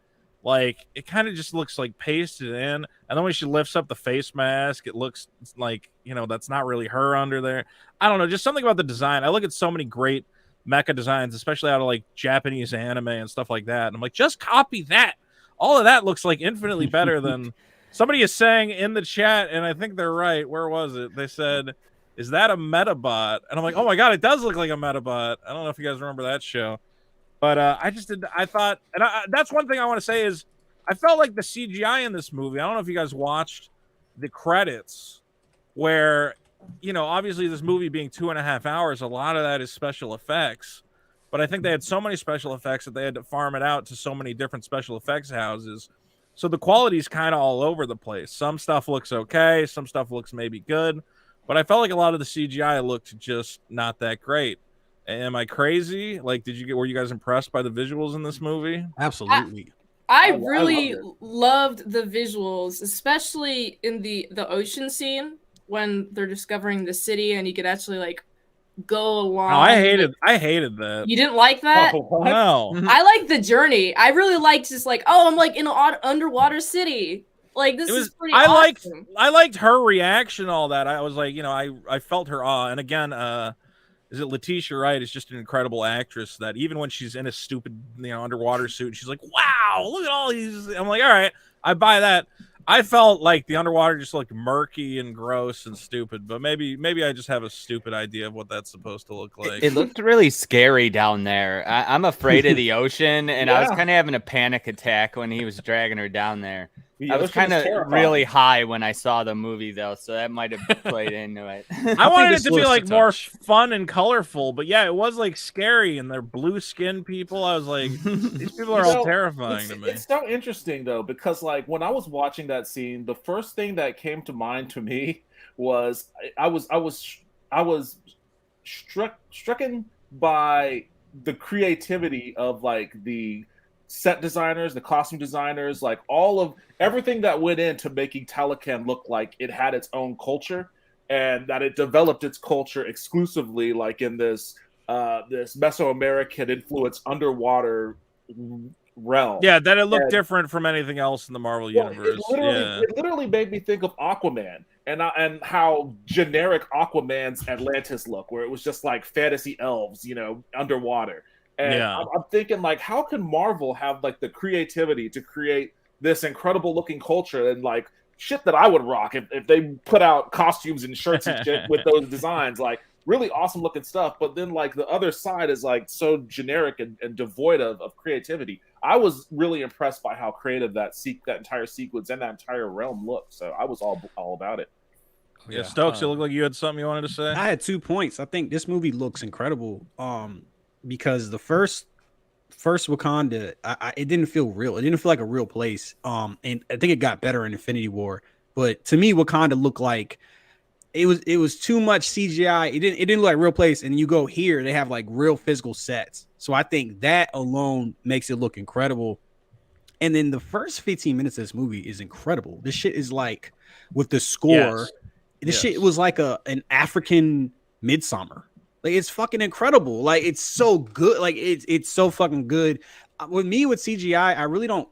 Speaker 1: Like it kind of just looks like pasted in, and then when she lifts up the face mask, it looks like that's not really her under there. I don't know, just something about the design. I look at so many great mecha designs, especially out of like Japanese anime and stuff like that, and I'm like, just copy that. All of that looks like infinitely better than somebody is saying in the chat, and I think they're right. Where was it? They said, "Is that a Metabot?" And I'm like, oh my god, it does look like a Metabot. I don't know if you guys remember that show. But I thought, and that's one thing I want to say is I felt like the CGI in this movie, I don't know if you guys watched the credits where, obviously this movie being 2.5 hours, a lot of that is special effects. But I think they had so many special effects that they had to farm it out to so many different special effects houses. So the quality's kind of all over the place. Some stuff looks okay. Some stuff looks maybe good. But I felt like a lot of the CGI looked just not that great. Am I crazy? Like, were you guys impressed by the visuals in this movie?
Speaker 3: Absolutely.
Speaker 2: I really loved the visuals, especially in the ocean scene when they're discovering the city and you could actually like go along.
Speaker 1: Oh, I hated that.
Speaker 2: You didn't like that?
Speaker 1: Oh, no.
Speaker 2: I like the journey. I really liked just like, oh, I'm like in an underwater city. Like this is pretty awesome.
Speaker 1: I liked her reaction, all that. I was like, I felt her awe. And again, is it Letitia Wright is just an incredible actress that even when she's in a stupid, underwater suit, she's like, wow, look at all these. I'm like, all right, I buy that. I felt like the underwater just looked murky and gross and stupid, but maybe I just have a stupid idea of what that's supposed to look like.
Speaker 4: It looked really scary down there. I'm afraid of the ocean, and I was kind of having a panic attack when he was dragging her down there. I was kind of really high when I saw the movie, though, so that might have played into it.
Speaker 1: I wanted it to be like more fun and colorful, but yeah, it was like scary, and they're blue skinned people. I was like, these people are all terrifying to me.
Speaker 5: It's so interesting though, because like when I was watching that scene, the first thing that came to mind to me was I was strucken by the creativity of like the set designers, the costume designers, like all of everything that went into making Talokan look like it had its own culture and that it developed its culture exclusively like in this Mesoamerican influence underwater realm.
Speaker 1: Yeah, that it looked
Speaker 5: And
Speaker 1: different from anything else in the Marvel
Speaker 5: well,
Speaker 1: universe. Yeah.
Speaker 5: it literally made me think of Aquaman and how generic Aquaman's Atlantis look, where it was just like fantasy elves, you know, underwater. And
Speaker 1: Yeah.
Speaker 5: I'm thinking like, how can Marvel have like the creativity to create this incredible looking culture and like shit that I would rock if they put out costumes and shirts and shit with those designs, like really awesome looking stuff. But then like the other side is like so generic and devoid of creativity. I was really impressed by how creative that entire sequence and that entire realm looked. So I was all about it.
Speaker 1: Yeah, Stokes, it looked like you had something you wanted to say.
Speaker 3: I had 2 points. I think this movie looks incredible. Because the first Wakanda, it didn't feel real. It didn't feel like a real place. And I think it got better in Infinity War. But to me, Wakanda looked like it was too much CGI. It didn't look like a real place. And you go here, they have like real physical sets. So I think that alone makes it look incredible. And then the first 15 minutes of this movie is incredible. This shit is like with the score.
Speaker 1: Yes.
Speaker 3: This shit was like an African Midsummer. Like it's fucking incredible. Like it's so good. Like it's so fucking good. With me with CGI, I really don't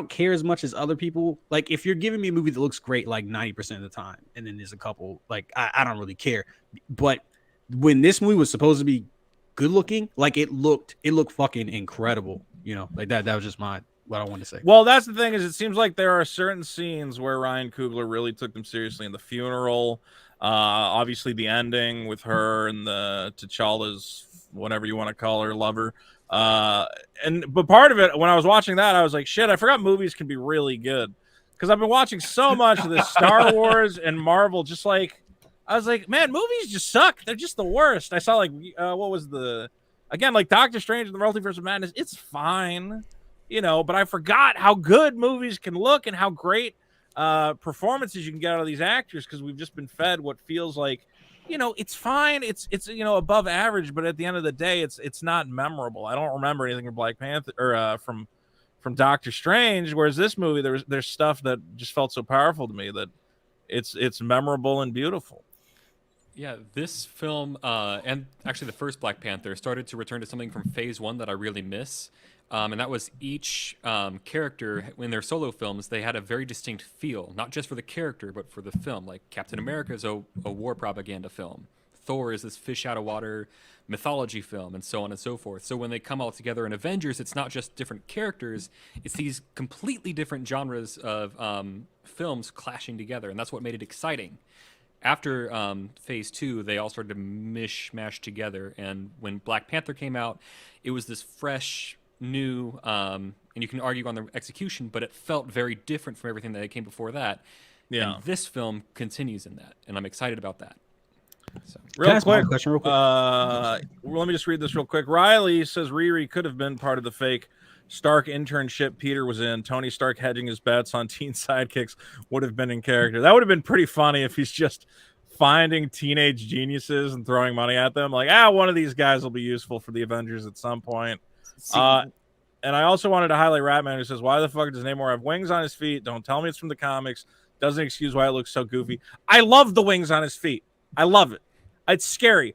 Speaker 3: care as much as other people. Like if you're giving me a movie that looks great like 90% of the time, and then there's a couple like I don't really care. But when this movie was supposed to be good looking, like it looked fucking incredible. You know, like that was just what I wanted to say.
Speaker 1: Well, that's the thing is it seems like there are certain scenes where Ryan Coogler really took them seriously in the funeral. Obviously the ending with her and the T'Challa's whatever you want to call her lover. But part of it when I was watching that, I was like, shit, I forgot movies can be really good. Because I've been watching so much of this Star Wars and Marvel, just like I was like, man, movies just suck. They're just the worst. I saw like what was like Doctor Strange and the Multiverse of Madness, it's fine. You know, but I forgot how good movies can look and how great performances you can get out of these actors because we've just been fed what feels like, you know, it's fine. It's you know above average, but at the end of the day, it's not memorable. I don't remember anything from Black Panther or from Doctor Strange. Whereas this movie, there's stuff that just felt so powerful to me that it's memorable and beautiful.
Speaker 7: Yeah, this film and actually the first Black Panther started to return to something from Phase 1 that I really miss. And that was each character in their solo films, they had a very distinct feel, not just for the character, but for the film. Like Captain America is a war propaganda film. Thor is this fish out of water mythology film, and so on and so forth. So when they come all together in Avengers, it's not just different characters, it's these completely different genres of films clashing together, and that's what made it exciting. After Phase 2, they all started to mishmash together, and when Black Panther came out, it was this fresh, new, and you can argue on the execution, but it felt very different from everything that came before that.
Speaker 1: Yeah.
Speaker 7: And this film continues in that, and I'm excited about that. So.
Speaker 1: Real quick,
Speaker 3: question real quick?
Speaker 1: Let me just read this real quick. Riley says Riri could have been part of the fake Stark internship Peter was in. Tony Stark hedging his bets on teen sidekicks would have been in character. That would have been pretty funny if he's just finding teenage geniuses and throwing money at them. Like, one of these guys will be useful for the Avengers at some point. And I also wanted to highlight Ratman, who says, why the fuck does Namor have wings on his feet? Don't tell me it's from the comics. Doesn't excuse why it looks so goofy. I love the wings on his feet. I love it. It's scary.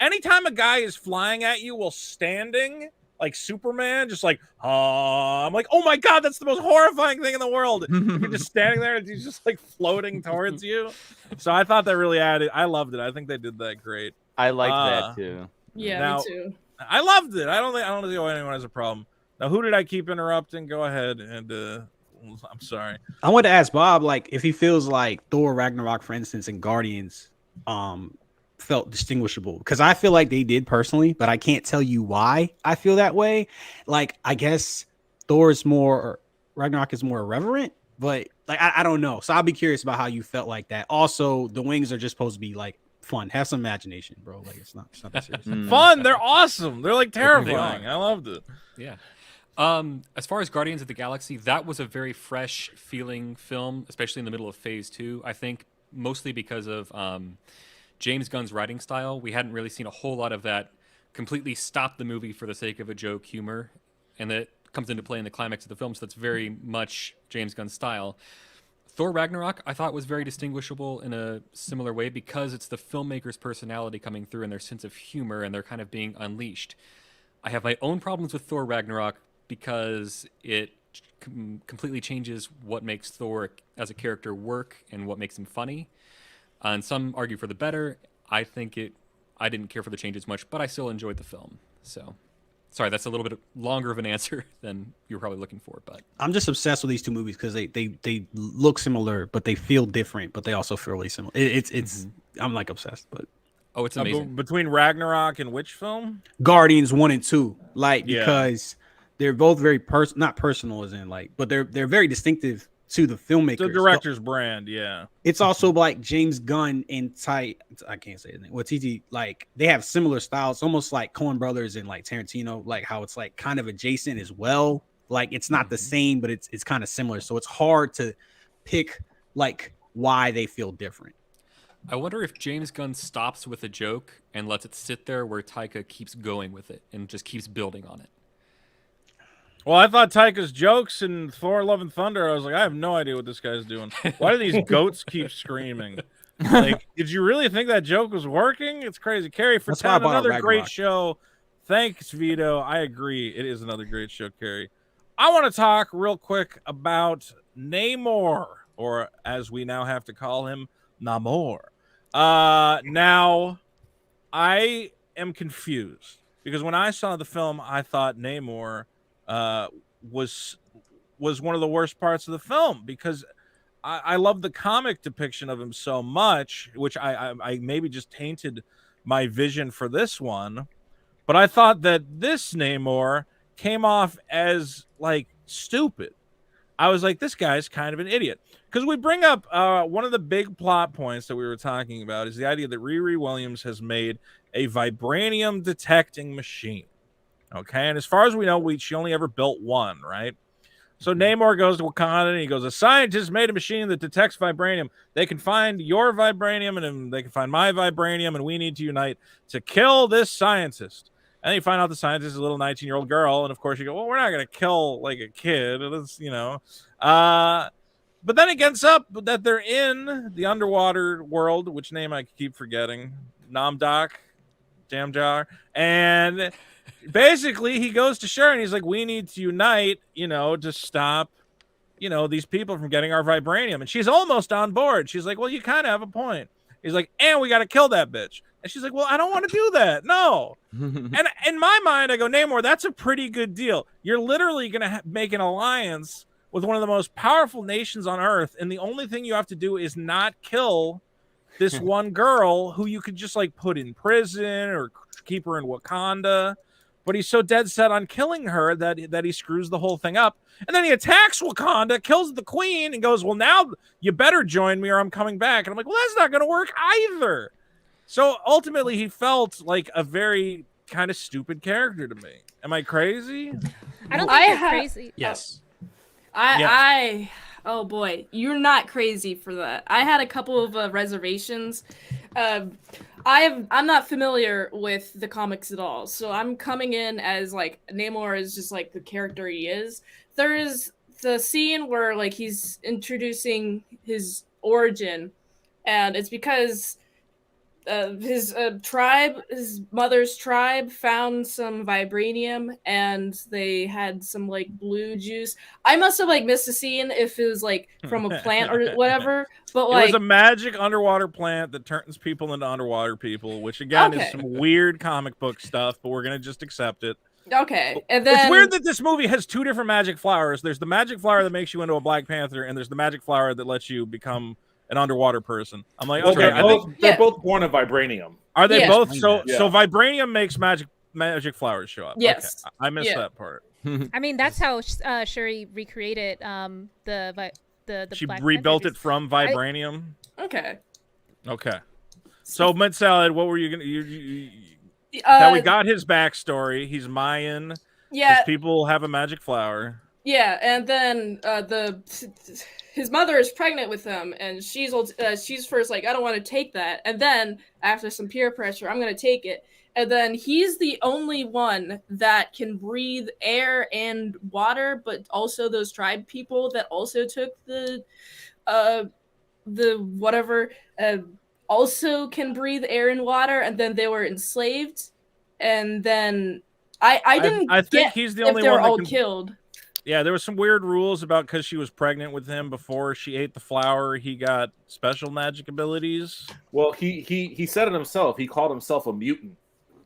Speaker 1: Anytime a guy is flying at you while standing, like Superman, just like, I'm like, oh my God, that's the most horrifying thing in the world. If you're just standing there and he's just like floating towards you. So I thought that really added, I loved it. I think they did that great.
Speaker 4: I like that too.
Speaker 2: Yeah,
Speaker 1: Now,
Speaker 2: me too.
Speaker 1: I loved it. I don't think anyone has a problem. Now, who did I keep interrupting? Go ahead and I'm sorry.
Speaker 3: I wanted to ask Bob, like, if he feels like Thor Ragnarok, for instance, and Guardians felt distinguishable, because I feel like they did personally, but I can't tell you why I feel that way. Like, I guess Ragnarok is more irreverent, but like I don't know. So I'll be curious about how you felt like that. Also, the wings are just supposed to be like fun. Have some imagination, bro. Like it's not that serious.
Speaker 1: Fun. They're awesome. They're like terrifying. I loved it.
Speaker 7: Yeah. As far as Guardians of the Galaxy, that was a very fresh feeling film, especially in the middle of Phase 2. I think mostly because of James Gunn's writing style. We hadn't really seen a whole lot of that completely stop the movie for the sake of a joke humor, and that comes into play in the climax of the film. So that's very much James Gunn's style. Thor Ragnarok, I thought, was very distinguishable in a similar way because it's the filmmaker's personality coming through and their sense of humor, and they're kind of being unleashed. I have my own problems with Thor Ragnarok because it completely changes what makes Thor as a character work and what makes him funny. And some argue for the better. I didn't care for the changes much, but I still enjoyed the film. So, sorry, that's a little bit longer of an answer than you were probably looking for. But
Speaker 3: I'm just obsessed with these two movies because they look similar, but they feel different, but they also feel really similar. It's I'm like obsessed. But
Speaker 7: oh, it's amazing.
Speaker 1: Between Ragnarok and which film?
Speaker 3: Guardians 1 and 2, because they're both very not personal as in but they're very distinctive to the filmmaker,
Speaker 1: The director's brand, yeah.
Speaker 3: It's also like James Gunn and I can't say his name. TT, they have similar styles, almost like Coen Brothers and Tarantino, how it's kind of adjacent as well. It's not the same, but it's kind of similar. So it's hard to pick why they feel different.
Speaker 7: I wonder if James Gunn stops with a joke and lets it sit there where Taika keeps going with it and just keeps building on it.
Speaker 1: Well, I thought Taika's jokes in Thor: Love and Thunder, I was like, I have no idea what this guy's doing. Why do these goats keep screaming? Did you really think that joke was working? It's crazy. Carrie, for telling another great show. Thanks, Vito. I agree. It is another great show, Carrie. I want to talk real quick about Namor, or as we now have to call him, Namor. Now, I am confused because when I saw the film, I thought Namor was one of the worst parts of the film because I love the comic depiction of him so much, which I maybe just tainted my vision for this one. But I thought that this Namor came off as stupid. I was like, this guy's kind of an idiot. Because we bring up one of the big plot points that we were talking about is the idea that Riri Williams has made a vibranium detecting machine. Okay, and as far as we know, she only ever built one, right? So Namor goes to Wakanda and he goes, a scientist made a machine that detects vibranium. They can find your vibranium and they can find my vibranium, and we need to unite to kill this scientist. And then you find out the scientist is a little 19-year-old girl, and of course you go, well, we're not going to kill a kid. It's, but then it gets up that they're in the underwater world, which name I keep forgetting, Namdok, Jamjar, and basically he goes to Shuri and he's like, we need to unite, to stop, these people from getting our vibranium. And she's almost on board. She's like, well, you kind of have a point. He's like, and we got to kill that bitch. And she's like, well, I don't want to do that. No. And in my mind, I go, Namor, that's a pretty good deal. You're literally going to make an alliance with one of the most powerful nations on Earth. And the only thing you have to do is not kill this one girl who you could just put in prison or keep her in Wakanda. But he's so dead set on killing her that he screws the whole thing up. And then he attacks Wakanda, kills the queen, and goes, well, now you better join me or I'm coming back. And I'm like, well, that's not going to work either. So ultimately, he felt like a very kind of stupid character to me. Am I crazy?
Speaker 6: I don't think you're crazy.
Speaker 3: Yes.
Speaker 2: Oh boy, you're not crazy for that. I had a couple of reservations. I'm not familiar with the comics at all, so I'm coming in as Namor is just the character he is. There is the scene where he's introducing his origin, and it's because his mother's tribe found some vibranium and they had some blue juice. I must have missed a scene if it was from a plant or whatever, but
Speaker 1: it was a magic underwater plant that turns people into underwater people, which again is some weird comic book stuff, but we're gonna just accept it.
Speaker 2: Okay. And then
Speaker 1: it's weird that this movie has two different magic flowers. There's the magic flower that makes you into a Black Panther, and there's the magic flower that lets you become an underwater person. I'm like, okay,
Speaker 5: they're both born of vibranium.
Speaker 1: Are they both? So vibranium makes magic flowers show up.
Speaker 2: Yes,
Speaker 1: okay. I missed that part.
Speaker 6: I mean, that's how Shuri recreated the
Speaker 1: She
Speaker 6: Black
Speaker 1: rebuilt
Speaker 6: Panther.
Speaker 1: it from vibranium.
Speaker 2: Okay.
Speaker 1: So Mint Salad, what were you gonna? Now we got his backstory. He's Mayan.
Speaker 2: Yeah.
Speaker 1: His people have a magic flower.
Speaker 2: Yeah, and then his mother is pregnant with him, and she's first like, I don't want to take that, and then after some peer pressure, I'm gonna take it, and then he's the only one that can breathe air and water, but also those tribe people that also took the whatever also can breathe air and water, and then they were enslaved, and then I didn't
Speaker 1: I think
Speaker 2: get
Speaker 1: he's the
Speaker 2: if
Speaker 1: only
Speaker 2: they were
Speaker 1: one that
Speaker 2: all
Speaker 1: can.
Speaker 2: killed.
Speaker 1: Yeah, there was some weird rules about because she was pregnant with him before she ate the flower. He got special magic abilities.
Speaker 5: Well, he said it himself. He called himself a mutant.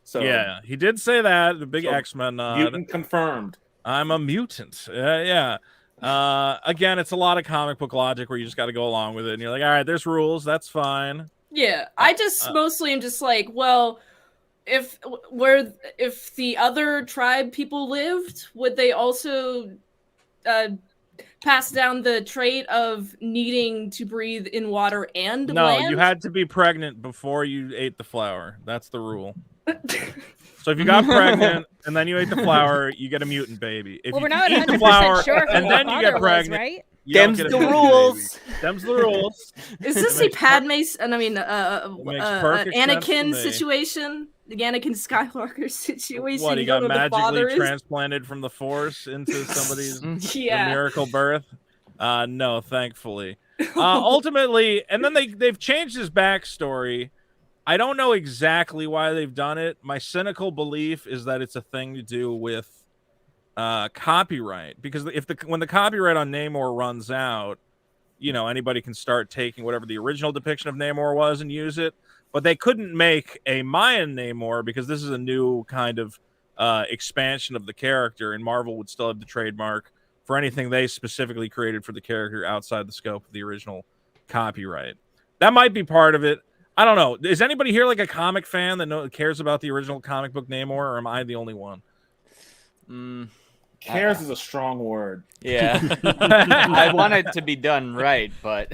Speaker 5: So
Speaker 1: Yeah, he did say that. The big
Speaker 5: So,
Speaker 1: X-Men nod.
Speaker 5: mutant confirmed.
Speaker 1: I'm a mutant. Yeah. Again, it's a lot of comic book logic where you just got to go along with it, and you're like, all right, there's rules. That's fine.
Speaker 2: Yeah, I just mostly am just like, well, if the other tribe people lived, would they also pass down the trait of needing to breathe in water and
Speaker 1: No,
Speaker 2: land?
Speaker 1: you had to be pregnant before you ate the flower. That's the rule. So if you got pregnant and then you ate the flower, you get a mutant baby. If
Speaker 6: Well,
Speaker 1: you
Speaker 6: we're not
Speaker 1: eat the
Speaker 6: 100%
Speaker 1: flower
Speaker 6: sure who
Speaker 1: and
Speaker 6: the
Speaker 1: then you
Speaker 6: father
Speaker 1: get
Speaker 6: was,
Speaker 1: pregnant,
Speaker 6: right?
Speaker 1: you don't
Speaker 4: Them's
Speaker 1: get a
Speaker 4: the
Speaker 1: mutant
Speaker 4: rules.
Speaker 1: baby. Them's the rules.
Speaker 2: Is this a Padme's, and I mean,
Speaker 1: makes perfect sense to
Speaker 2: Anakin
Speaker 1: me.
Speaker 2: situation? The Anakin Skywalker situation?
Speaker 1: What, he
Speaker 2: you don't
Speaker 1: got
Speaker 2: know who the father
Speaker 1: magically
Speaker 2: is?
Speaker 1: transplanted from the Force into somebody's
Speaker 2: Yeah.
Speaker 1: miracle birth? No, thankfully. Ultimately, and then they've changed his backstory. I don't know exactly why they've done it. My cynical belief is that it's a thing to do with copyright, because when the copyright on Namor runs out, anybody can start taking whatever the original depiction of Namor was and use it. But they couldn't make a Mayan Namor because this is a new kind of expansion of the character, and Marvel would still have the trademark for anything they specifically created for the character outside the scope of the original copyright. That might be part of it. I don't know. Is anybody here like a comic fan that cares about the original comic book Namor, or am I the only one?
Speaker 5: Cares is a strong word.
Speaker 4: Yeah. I want it to be done right, but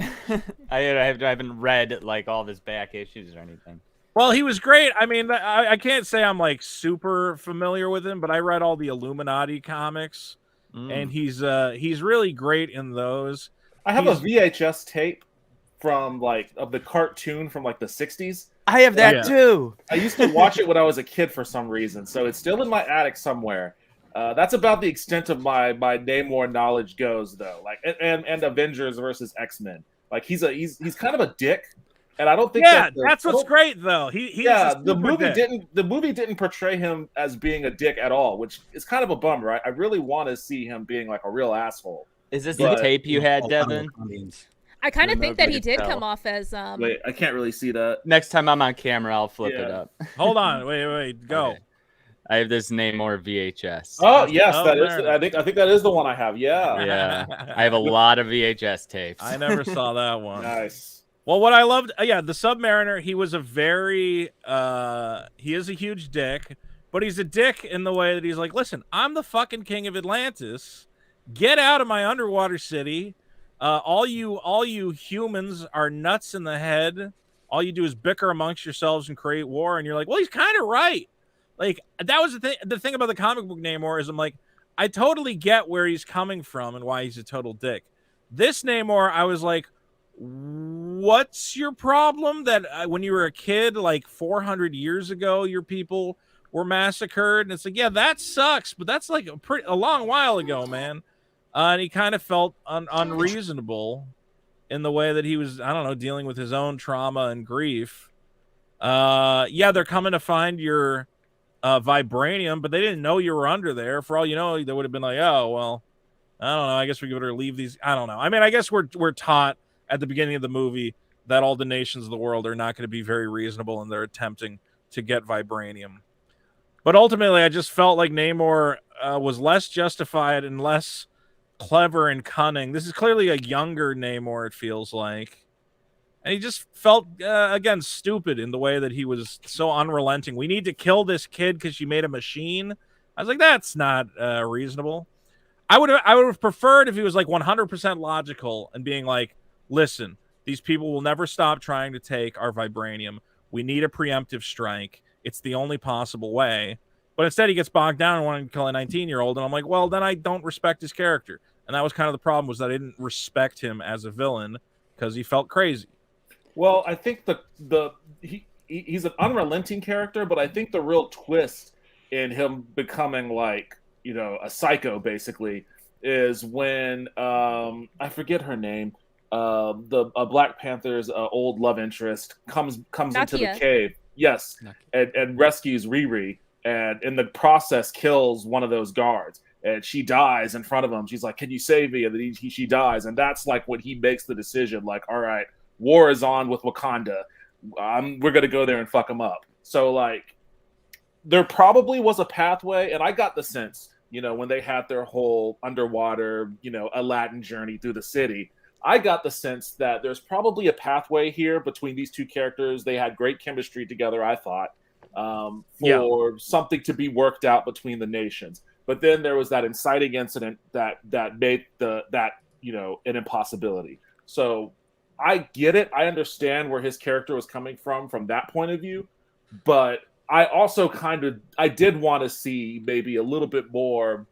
Speaker 4: I haven't read like all his back issues or anything.
Speaker 1: Well, he was great. I mean, I can't say I'm like super familiar with him, but I read all the Illuminati comics, and he's really great in those.
Speaker 5: I have a VHS tape from of the cartoon from the 60s.
Speaker 4: I have that too.
Speaker 5: I used to watch it when I was a kid for some reason, so it's still in my attic somewhere. That's about the extent of my Namor knowledge goes, though. And Avengers versus X-Men. He's kind of a dick, and I don't think
Speaker 1: that's what's great though.
Speaker 5: The movie didn't portray him as being a dick at all, which is kind of a bummer. Right? I really want to see him being a real asshole.
Speaker 4: Is this the tape you had, Devin?
Speaker 6: I kind of think that he did come off as
Speaker 5: Wait, I can't really see that.
Speaker 4: Next time I'm on camera, I'll flip it up.
Speaker 1: Hold on, wait, go.
Speaker 4: Okay. I have this Namor VHS.
Speaker 5: Oh yes, that is. I think that is the one I have. Yeah.
Speaker 4: Yeah. I have a lot of VHS tapes.
Speaker 1: I never saw that one.
Speaker 5: Nice.
Speaker 1: Well, what I loved, the Submariner. He was he is a huge dick, but he's a dick in the way that he's like, listen, I'm the fucking king of Atlantis. Get out of my underwater city. All you humans are nuts in the head. All you do is bicker amongst yourselves and create war. And you're like, well, he's kind of right. That was the thing about the comic book Namor is I'm like, I totally get where he's coming from and why he's a total dick. This Namor, I was like, what's your problem that when you were a kid, 400 years ago, your people were massacred? And it's like, yeah, that sucks, but that's a long while ago, man. And he kind of felt unreasonable in the way that he was, I don't know, dealing with his own trauma and grief. They're coming to find your vibranium, but they didn't know you were under there. For all you know, they would have been like, oh, well, I don't know. I guess we better leave these. I don't know. I mean, I guess we're taught at the beginning of the movie that all the nations of the world are not going to be very reasonable in their attempting to get vibranium. But ultimately, I just felt like Namor was less justified and less clever and cunning. This is clearly a younger Namor, it feels like. And he just felt, again, stupid in the way that he was so unrelenting. We need to kill this kid because she made a machine. I was like, that's not reasonable. I would have preferred if he was 100% logical and being like, listen, these people will never stop trying to take our vibranium. We need a preemptive strike. It's the only possible way. But instead he gets bogged down and wanting to kill a 19-year-old. And I'm like, well, then I don't respect his character.
Speaker 8: and that was kind of the problem, was that I didn't respect him as a villain because he felt crazy.
Speaker 5: Well, I think he's an unrelenting character, but I think the real twist in him becoming like, you know, a psycho basically is when I forget her name, the Black Panther's old love interest comes into the
Speaker 6: Nakia.
Speaker 5: cave, yes, and rescues Riri, and in the process kills one of those guards, and she dies in front of him. She's like, "Can you save me?" And then she dies, and that's like when he makes the decision, like, "All right, war is on with Wakanda. We're gonna go there and fuck them up." So like, there probably was a pathway, and I got the sense, you know, when they had their whole underwater, you know, Aladdin journey through the city, I got the sense that there's probably a pathway here between these two characters. They had great chemistry together, I thought, for something to be worked out between the nations. But then there was that inciting incident that made that you know, an impossibility. So I get it. I understand where his character was coming from that point of view, but I also I did want to see maybe a little bit more.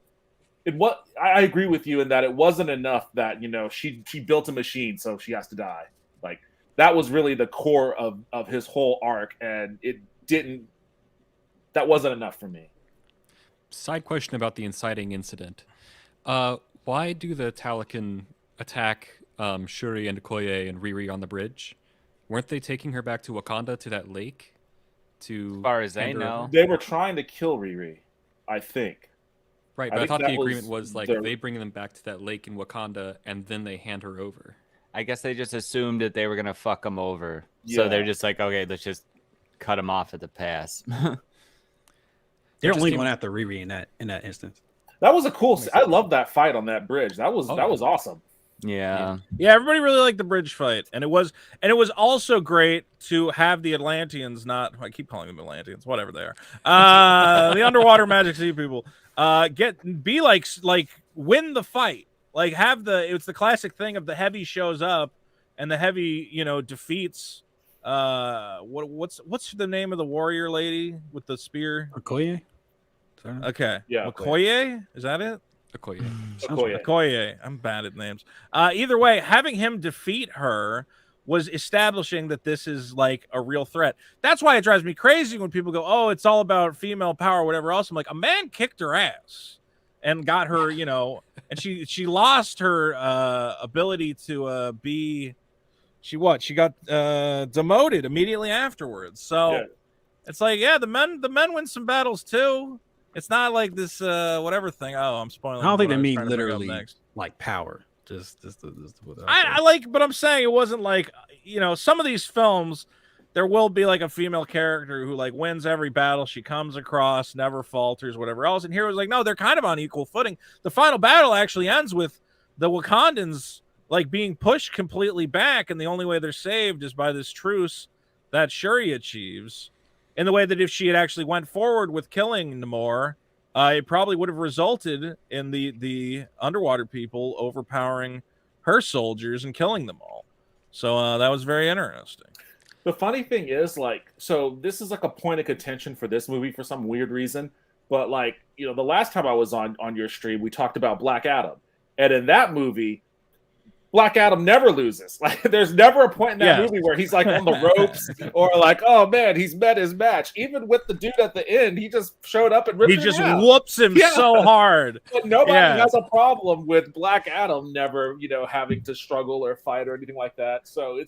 Speaker 5: I agree with you in that it wasn't enough that, you know, she built a machine, so she has to die. Like, that was really the core of his whole arc, and that wasn't enough for me.
Speaker 7: Side question about the inciting incident. Why do the Talakan attack Shuri and Okoye and Riri on the bridge? Weren't they taking her back to Wakanda, to that lake? As
Speaker 4: far as they know.
Speaker 5: They were trying to kill Riri, I think.
Speaker 7: Right, but I thought the agreement was like
Speaker 5: their...
Speaker 7: they bring them back to that lake in Wakanda and then they hand her over.
Speaker 4: I guess they just assumed that they were gonna fuck them over, so they're just like, okay, let's just cut them off at the pass.
Speaker 3: They're only going after Riri in that instance.
Speaker 5: That was a cool. I love that fight on that bridge. That was awesome.
Speaker 4: Yeah,
Speaker 8: everybody really liked the bridge fight, and it was also great to have the Atlanteans, I keep calling them Atlanteans, whatever they are, the underwater magic sea people, win the fight, like it's the classic thing of the heavy shows up and the heavy, you know, defeats. What's the name of the warrior lady with the spear?
Speaker 3: Okoye.
Speaker 8: Okay,
Speaker 5: yeah,
Speaker 8: Okoye, is that it?
Speaker 7: Okoye.
Speaker 8: I'm bad at names. Either way, having him defeat her was establishing that this is like a real threat. That's why it drives me crazy when people go, "Oh, it's all about female power," whatever else. I'm like, a man kicked her ass and got her, you know, and she lost her ability to be. She got demoted immediately afterwards. So it's like, the men win some battles too. It's not like this whatever thing. Oh, I'm spoiling.
Speaker 3: I don't think they mean literally like power. Just
Speaker 8: I like, but I'm saying it wasn't like, you know, some of these films, there will be like a female character who like wins every battle she comes across, never falters, whatever else. And here it was like, no, they're kind of on equal footing. The final battle actually ends with the Wakandans like being pushed completely back, and the only way they're saved is by this truce that Shuri achieves. In the way that if she had actually went forward with killing Namor, it probably would have resulted in the underwater people overpowering her soldiers and killing them all. So that was very interesting.
Speaker 5: The funny thing is, like, so this is like a point of contention for this movie for some weird reason. But like, you know, the last time I was on your stream, we talked about Black Adam. And in that movie, Black Adam never loses. Like, there's never a point in that movie where he's like on the ropes or like, oh man, he's met his match. Even with the dude at the end, he just showed up and ripped him out.
Speaker 8: Whoops him so hard.
Speaker 5: But nobody has a problem with Black Adam never, you know, having to struggle or fight or anything like that. So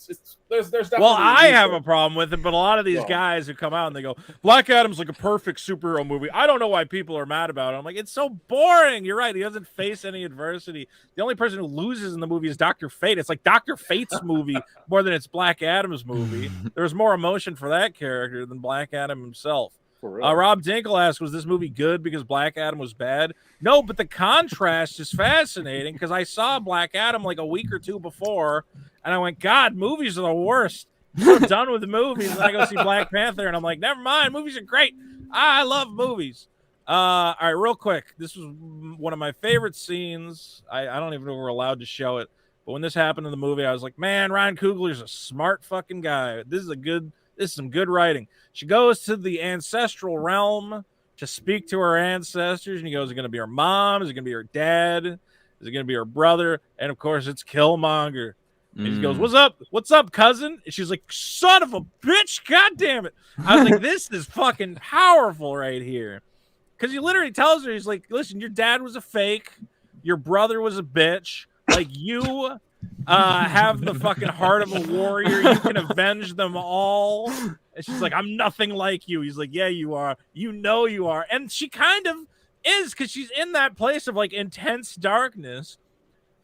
Speaker 5: there's definitely.
Speaker 8: Well, I have a problem with it, but a lot of these guys who come out and they go, Black Adam's like a perfect superhero movie. I don't know why people are mad about it. I'm like, it's so boring. You're right. He doesn't face any adversity. The only person who loses in the movie is Dr. Fate. It's like Dr. Fate's movie more than it's Black Adam's movie. There's more emotion for that character than Black Adam himself. Rob Dinkle asked, was this movie good because Black Adam was bad? No, but the contrast is fascinating because I saw Black Adam like a week or two before, and I went, God, movies are the worst. I'm done with the movies. And I go see Black Panther, and I'm like, never mind, movies are great. I love movies. All right, real quick. This was one of my favorite scenes. I don't even know if we're allowed to show it. But when this happened in the movie, I was like, man, Ryan Coogler's a smart fucking guy. This is some good writing. She goes to the ancestral realm to speak to her ancestors, and he goes, is it going to be her mom? Is it going to be her dad? Is it going to be her brother? And of course, it's Killmonger. And he goes,
Speaker 4: Mm.
Speaker 8: "What's up? What's up, cousin?" And she's like, "Son of a bitch! God damn it!" I was like, "This is fucking powerful right here," because he literally tells her, he's like, "Listen, your dad was a fake, your brother was a bitch. Like you have the fucking heart of a warrior. You can avenge them all." And she's like, "I'm nothing like you." He's like, "Yeah, you are. You know you are." And she kind of is, because she's in that place of like intense darkness.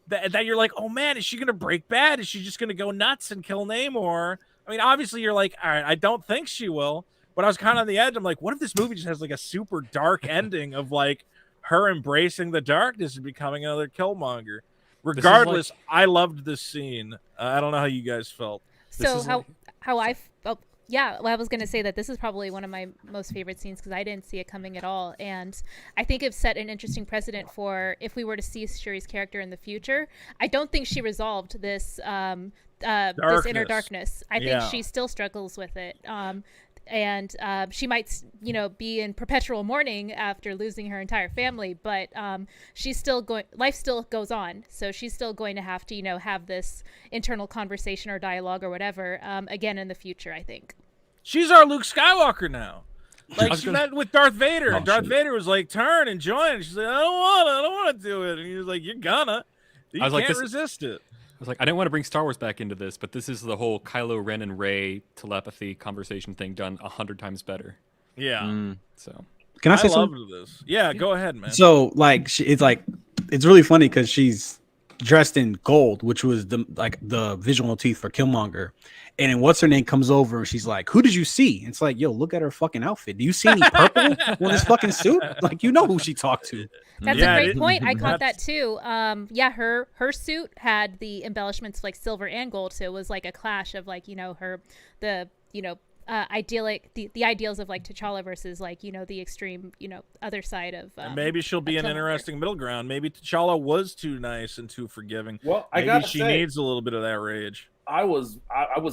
Speaker 8: That you're like, oh man, is she gonna break bad? Is she just gonna go nuts and kill Namor? I mean, obviously you're like, all right, I don't think she will, but I was kind of on the edge. I'm like, what if this movie just has like a super dark ending of like her embracing the darkness and becoming another Killmonger? Regardless, I loved this scene. I don't know how you guys felt.
Speaker 6: So how I felt. Yeah, well, I was going to say that this is probably one of my most favorite scenes because I didn't see it coming at all. And I think it set an interesting precedent for if we were to see Shuri's character in the future. I don't think she resolved this this inner darkness. I think she still struggles with it. And she might, be in perpetual mourning after losing her entire family, but she's still going. Life still goes on, so she's still going to have to, have this internal conversation or dialogue or whatever again in the future. I think
Speaker 8: she's our Luke Skywalker now. Like she met with Darth Vader, and Darth Vader was like, "Turn and join." And she's like, "I don't want to do it." And he was like, "You're gonna. You can't resist it."
Speaker 7: I was like, I didn't want to bring Star Wars back into this, but this is the whole Kylo Ren and Rey telepathy conversation thing done 100 times better.
Speaker 8: Yeah.
Speaker 7: So
Speaker 3: can I say something?
Speaker 8: Loved this. Yeah, go ahead, man.
Speaker 3: So like, it's really funny because she's dressed in gold, which was the visual motif for Killmonger. And then what's her name comes over and she's like, "Who did you see?" And it's like, yo, look at her fucking outfit. Do you see any purple on this fucking suit? Like, you know who she talked to.
Speaker 6: That's a great point. I caught that too. Her suit had the embellishments like silver and gold, so it was like a clash of like, idyllic the ideals of like T'Challa versus like, the extreme, other side of
Speaker 8: and maybe she'll be an interesting middle ground. Maybe T'Challa was too nice and too forgiving.
Speaker 5: Well,
Speaker 8: maybe she needs a little bit of that rage.
Speaker 5: I was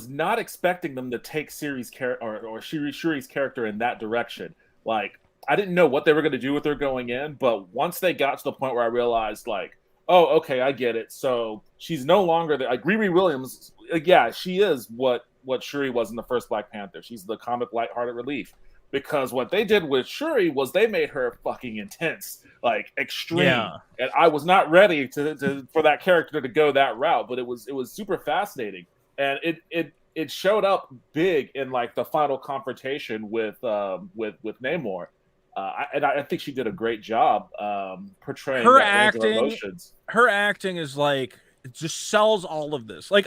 Speaker 5: not expecting them to take Shuri's character in that direction. Like, I didn't know what they were going to do with her going in, but once they got to the point where I realized, like, oh, okay, I get it. So she's no longer like Riri Williams. Yeah, she is what Shuri was in the first Black Panther. She's the comic lighthearted relief. Because what they did with Shuri was they made her fucking intense, like extreme, and I was not ready for that character to go that route. But it was super fascinating, and it showed up big in like the final confrontation with Namor, and I think she did a great job portraying
Speaker 8: her
Speaker 5: that range of
Speaker 8: acting.
Speaker 5: Emotions.
Speaker 8: Her acting is like, it just sells all of this. Like,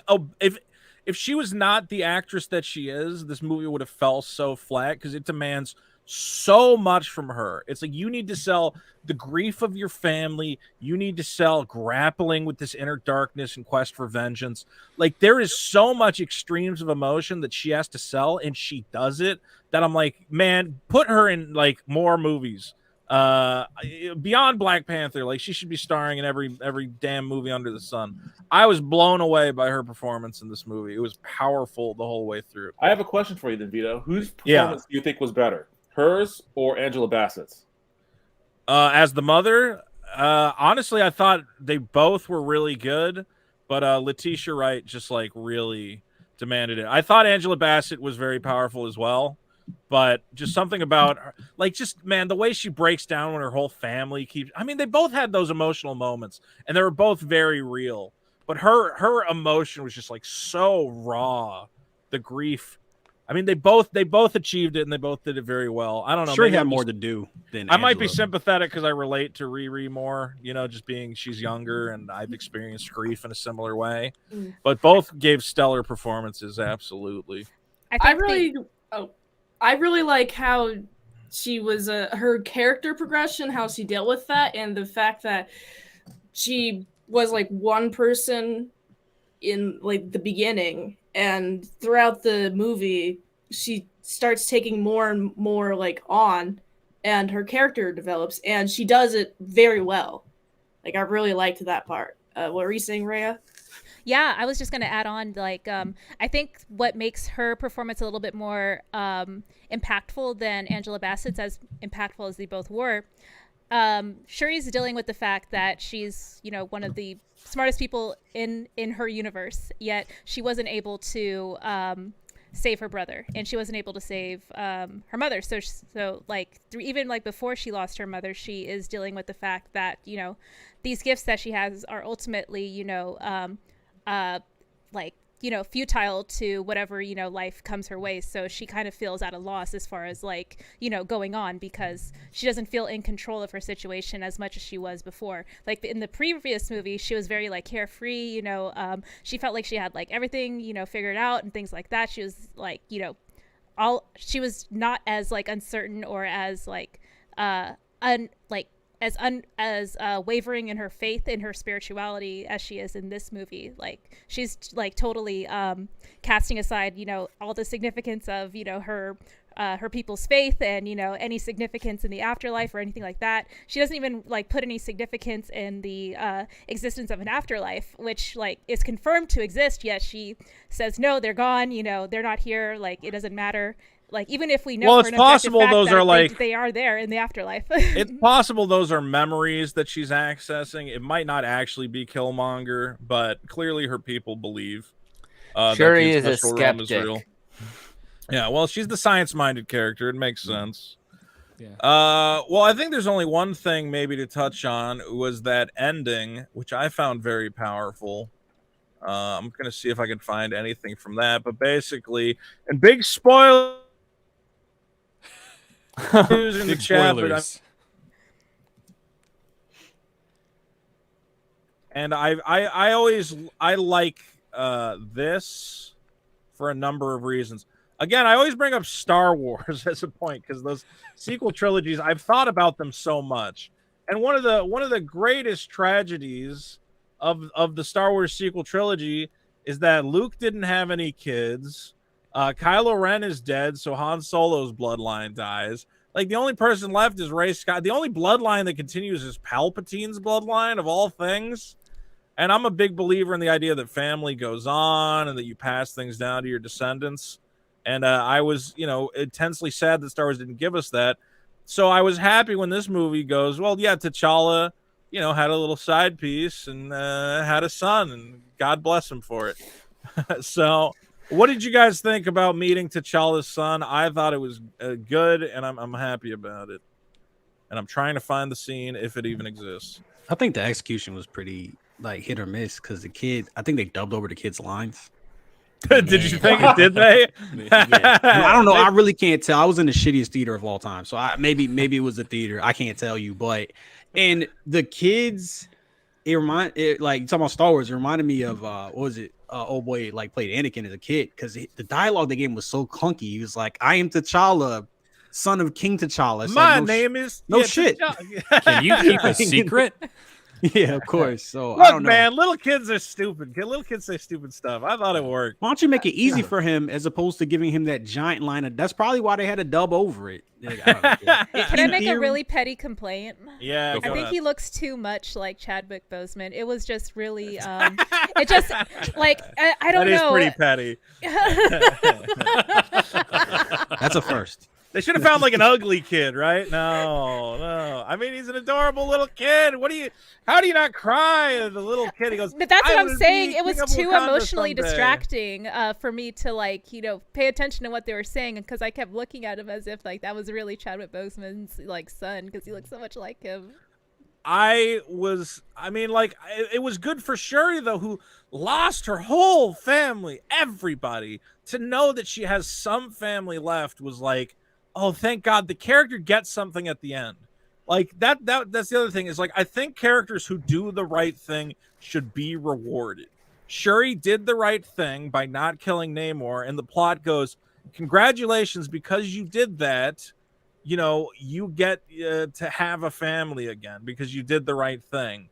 Speaker 8: if she was not the actress that she is, this movie would have fell so flat because it demands so much from her. It's like, you need to sell the grief of your family. You need to sell grappling with this inner darkness and quest for vengeance. Like, there is so much extremes of emotion that she has to sell, and she does it, that I'm like, man, put her in like more movies. Beyond Black Panther, like she should be starring in every damn movie under the sun. I was blown away by her performance in this movie. It was powerful the whole way through.
Speaker 5: I have a question for you then, Vito. Whose performance do you think was better, hers or Angela Bassett's?
Speaker 8: As the mother, honestly, I thought they both were really good, but Letitia Wright just like really demanded it. I thought Angela Bassett was very powerful as well. But just something about her, like, just, man, the way she breaks down when her whole family keeps, I mean, they both had those emotional moments and they were both very real, but her emotion was just like so raw. The grief. I mean, they both achieved it and they both did it very well. I don't know.
Speaker 3: Sure, had more to do than
Speaker 8: I might be sympathetic because I relate to Riri more, just being she's younger and I've experienced grief in a similar way, but both gave stellar performances. Absolutely.
Speaker 2: I really like how she was her character progression, how she dealt with that, and the fact that she was like one person in like the beginning, and throughout the movie she starts taking more and more like on, and her character develops, and she does it very well. Like, I really liked that part. What were you saying, Rhea?
Speaker 6: Yeah, I was just going to add on, like, I think what makes her performance a little bit more impactful than Angela Bassett's, as impactful as they both were, Shuri's dealing with the fact that she's, one of the smartest people in her universe, yet she wasn't able to save her brother, and she wasn't able to save her mother. So like even like before she lost her mother, she is dealing with the fact that these gifts that she has are ultimately futile to whatever life comes her way. So she kind of feels at a loss as far as going on, because she doesn't feel in control of her situation as much as she was before. Like in the previous movie, she was very carefree. She felt like she had everything figured out and things like that. She was she was not as uncertain or as as wavering in her faith, in her spirituality, as she is in this movie. She's totally casting aside all the significance of her people's faith and any significance in the afterlife or anything like that. She doesn't even put any significance in the existence of an afterlife, which is confirmed to exist, yet she says no, they're gone, they're not here, it doesn't matter. Even if we know,
Speaker 8: well,
Speaker 6: for
Speaker 8: it's
Speaker 6: an objective
Speaker 8: possible
Speaker 6: fact
Speaker 8: those
Speaker 6: that
Speaker 8: are
Speaker 6: they are there in the afterlife.
Speaker 8: It's possible those are memories that she's accessing. It might not actually be Killmonger, but clearly her people believe
Speaker 4: Shuri
Speaker 8: that the
Speaker 4: is a
Speaker 8: ancestral realm is
Speaker 4: skeptic.
Speaker 8: real. Yeah, well, she's the science-minded character. It makes sense.
Speaker 7: Yeah.
Speaker 8: Well, I think there's only one thing maybe to touch on, was that ending, which I found very powerful. I'm going to see if I can find anything from that. But basically, and big spoiler in the
Speaker 7: Big
Speaker 8: chat,
Speaker 7: spoilers.
Speaker 8: and I always like this for a number of reasons. Again, I always bring up Star Wars as a point, because those sequel trilogies, I've thought about them so much. And one of the greatest tragedies of the Star Wars sequel trilogy is that Luke didn't have any kids. Kylo Ren is dead, so Han Solo's bloodline dies. The only person left is Rey Scott. The only bloodline that continues is Palpatine's bloodline, of all things. And I'm a big believer in the idea that family goes on and that you pass things down to your descendants. And I was, intensely sad that Star Wars didn't give us that. So I was happy when this movie goes, well, yeah, T'Challa, had a little side piece and had a son, and God bless him for it. So what did you guys think about meeting T'Challa's son? I thought it was good, and I'm happy about it. And I'm trying to find the scene, if it even exists.
Speaker 3: I think the execution was pretty hit or miss, because the kid, I think they dubbed over the kid's lines.
Speaker 8: Did you think it did, they?
Speaker 3: Yeah. I don't know. I really can't tell. I was in the shittiest theater of all time, so maybe it was the theater. I can't tell you, and the kids, you talking about Star Wars, it reminded me of what was it? Old boy played Anakin as a kid, because the dialogue they gave him was so clunky. He was like, "I am T'Challa, son of King T'Challa." It's
Speaker 8: My name is
Speaker 3: shit.
Speaker 7: Can you keep a secret?
Speaker 3: Yeah, of course. So
Speaker 8: look,
Speaker 3: I don't know.
Speaker 8: man, little kids are stupid. Little kids say stupid stuff. I thought it worked.
Speaker 3: Why don't you make it easy for him, as opposed to giving him that giant line? That's probably why they had a dub over it.
Speaker 6: Can I make a really petty complaint?
Speaker 8: Yeah,
Speaker 6: I think he looks too much like Chadwick Boseman. It was just really, it just I don't know.
Speaker 8: That is pretty petty.
Speaker 3: That's a first.
Speaker 8: They should have found an ugly kid, right? No. I mean, he's an adorable little kid. How do you not cry at the little kid? He goes,
Speaker 6: but that's what I'm saying. It was too
Speaker 8: Wakanda
Speaker 6: emotionally
Speaker 8: someday.
Speaker 6: distracting for me to pay attention to what they were saying, because I kept looking at him as if that was really Chadwick Boseman's son, because he looks so much like him.
Speaker 8: It was good for Shuri, though, who lost her whole family, everybody. To know that she has some family left was oh, thank God. The character gets something at the end. That's the other thing, is I think characters who do the right thing should be rewarded. Shuri did the right thing by not killing Namor, and the plot goes, congratulations, because you did that, you get to have a family again because you did the right thing.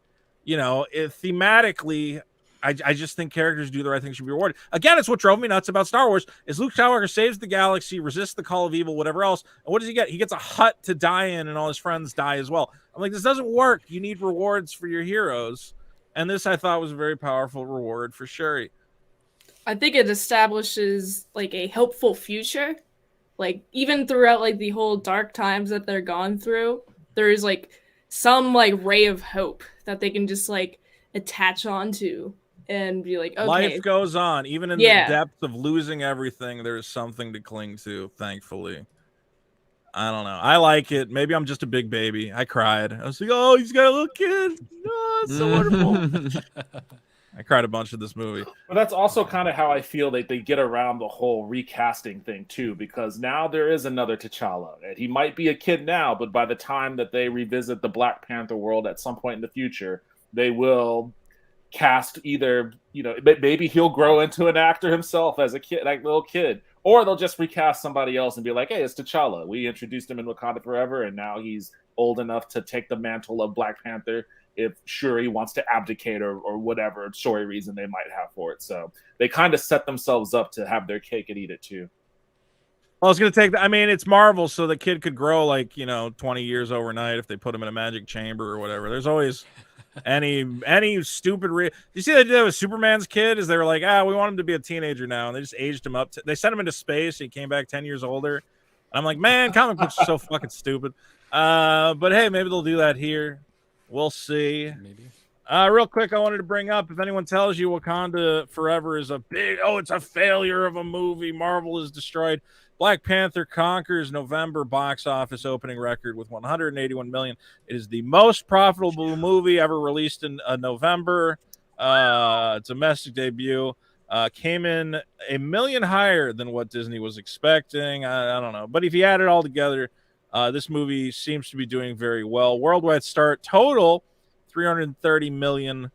Speaker 8: Thematically, I just think characters do the right thing should be rewarded. Again, it's what drove me nuts about Star Wars, is Luke Skywalker saves the galaxy, resists the call of evil, whatever else. And what does he get? He gets a hut to die in, and all his friends die as well. I'm like, this doesn't work. You need rewards for your heroes. And this, I thought, was a very powerful reward for Shuri.
Speaker 2: I think it establishes a hopeful future. Even throughout the whole dark times that they're gone through, there's some like ray of hope that they can just like attach onto and be like, okay,
Speaker 8: Life goes on, even in the depths of losing everything. There's something to cling to. Thankfully, I don't know. I like it. Maybe I'm just a big baby. I cried. I was like, oh, he's got a little kid. Oh, it's so wonderful. I cried a bunch of this movie.
Speaker 5: But that's also kind of how I feel that they get around the whole recasting thing too, because now there is another T'Challa, and he might be a kid now, but by the time that they revisit the Black Panther world at some point in the future, they will cast either, maybe he'll grow into an actor himself as a kid, like little kid, or they'll just recast somebody else and be like, hey, it's T'Challa. We introduced him in Wakanda Forever, and now he's old enough to take the mantle of Black Panther if Shuri wants to abdicate or whatever story reason they might have for it. So they kind of set themselves up to have their cake and eat it too.
Speaker 8: Well, it's going to take, it's Marvel, so the kid could grow 20 years overnight if they put him in a magic chamber or whatever. There's always any stupid you see they did that with Superman's kid, is they were like, we want him to be a teenager now, and they just aged him up. They sent him into space, he came back 10 years older. And I'm like, man, comic books are so fucking stupid. But hey, maybe they'll do that here. We'll see. Maybe. Real quick, I wanted to bring up, if anyone tells you Wakanda Forever is it's a failure of a movie, Marvel is destroyed. Black Panther conquers November box office opening record with 181 million. It is the most profitable movie ever released in November. Domestic debut. Came in $1 million higher than what Disney was expecting. I don't know. But if you add it all together, this movie seems to be doing very well. Worldwide start total, 330 million.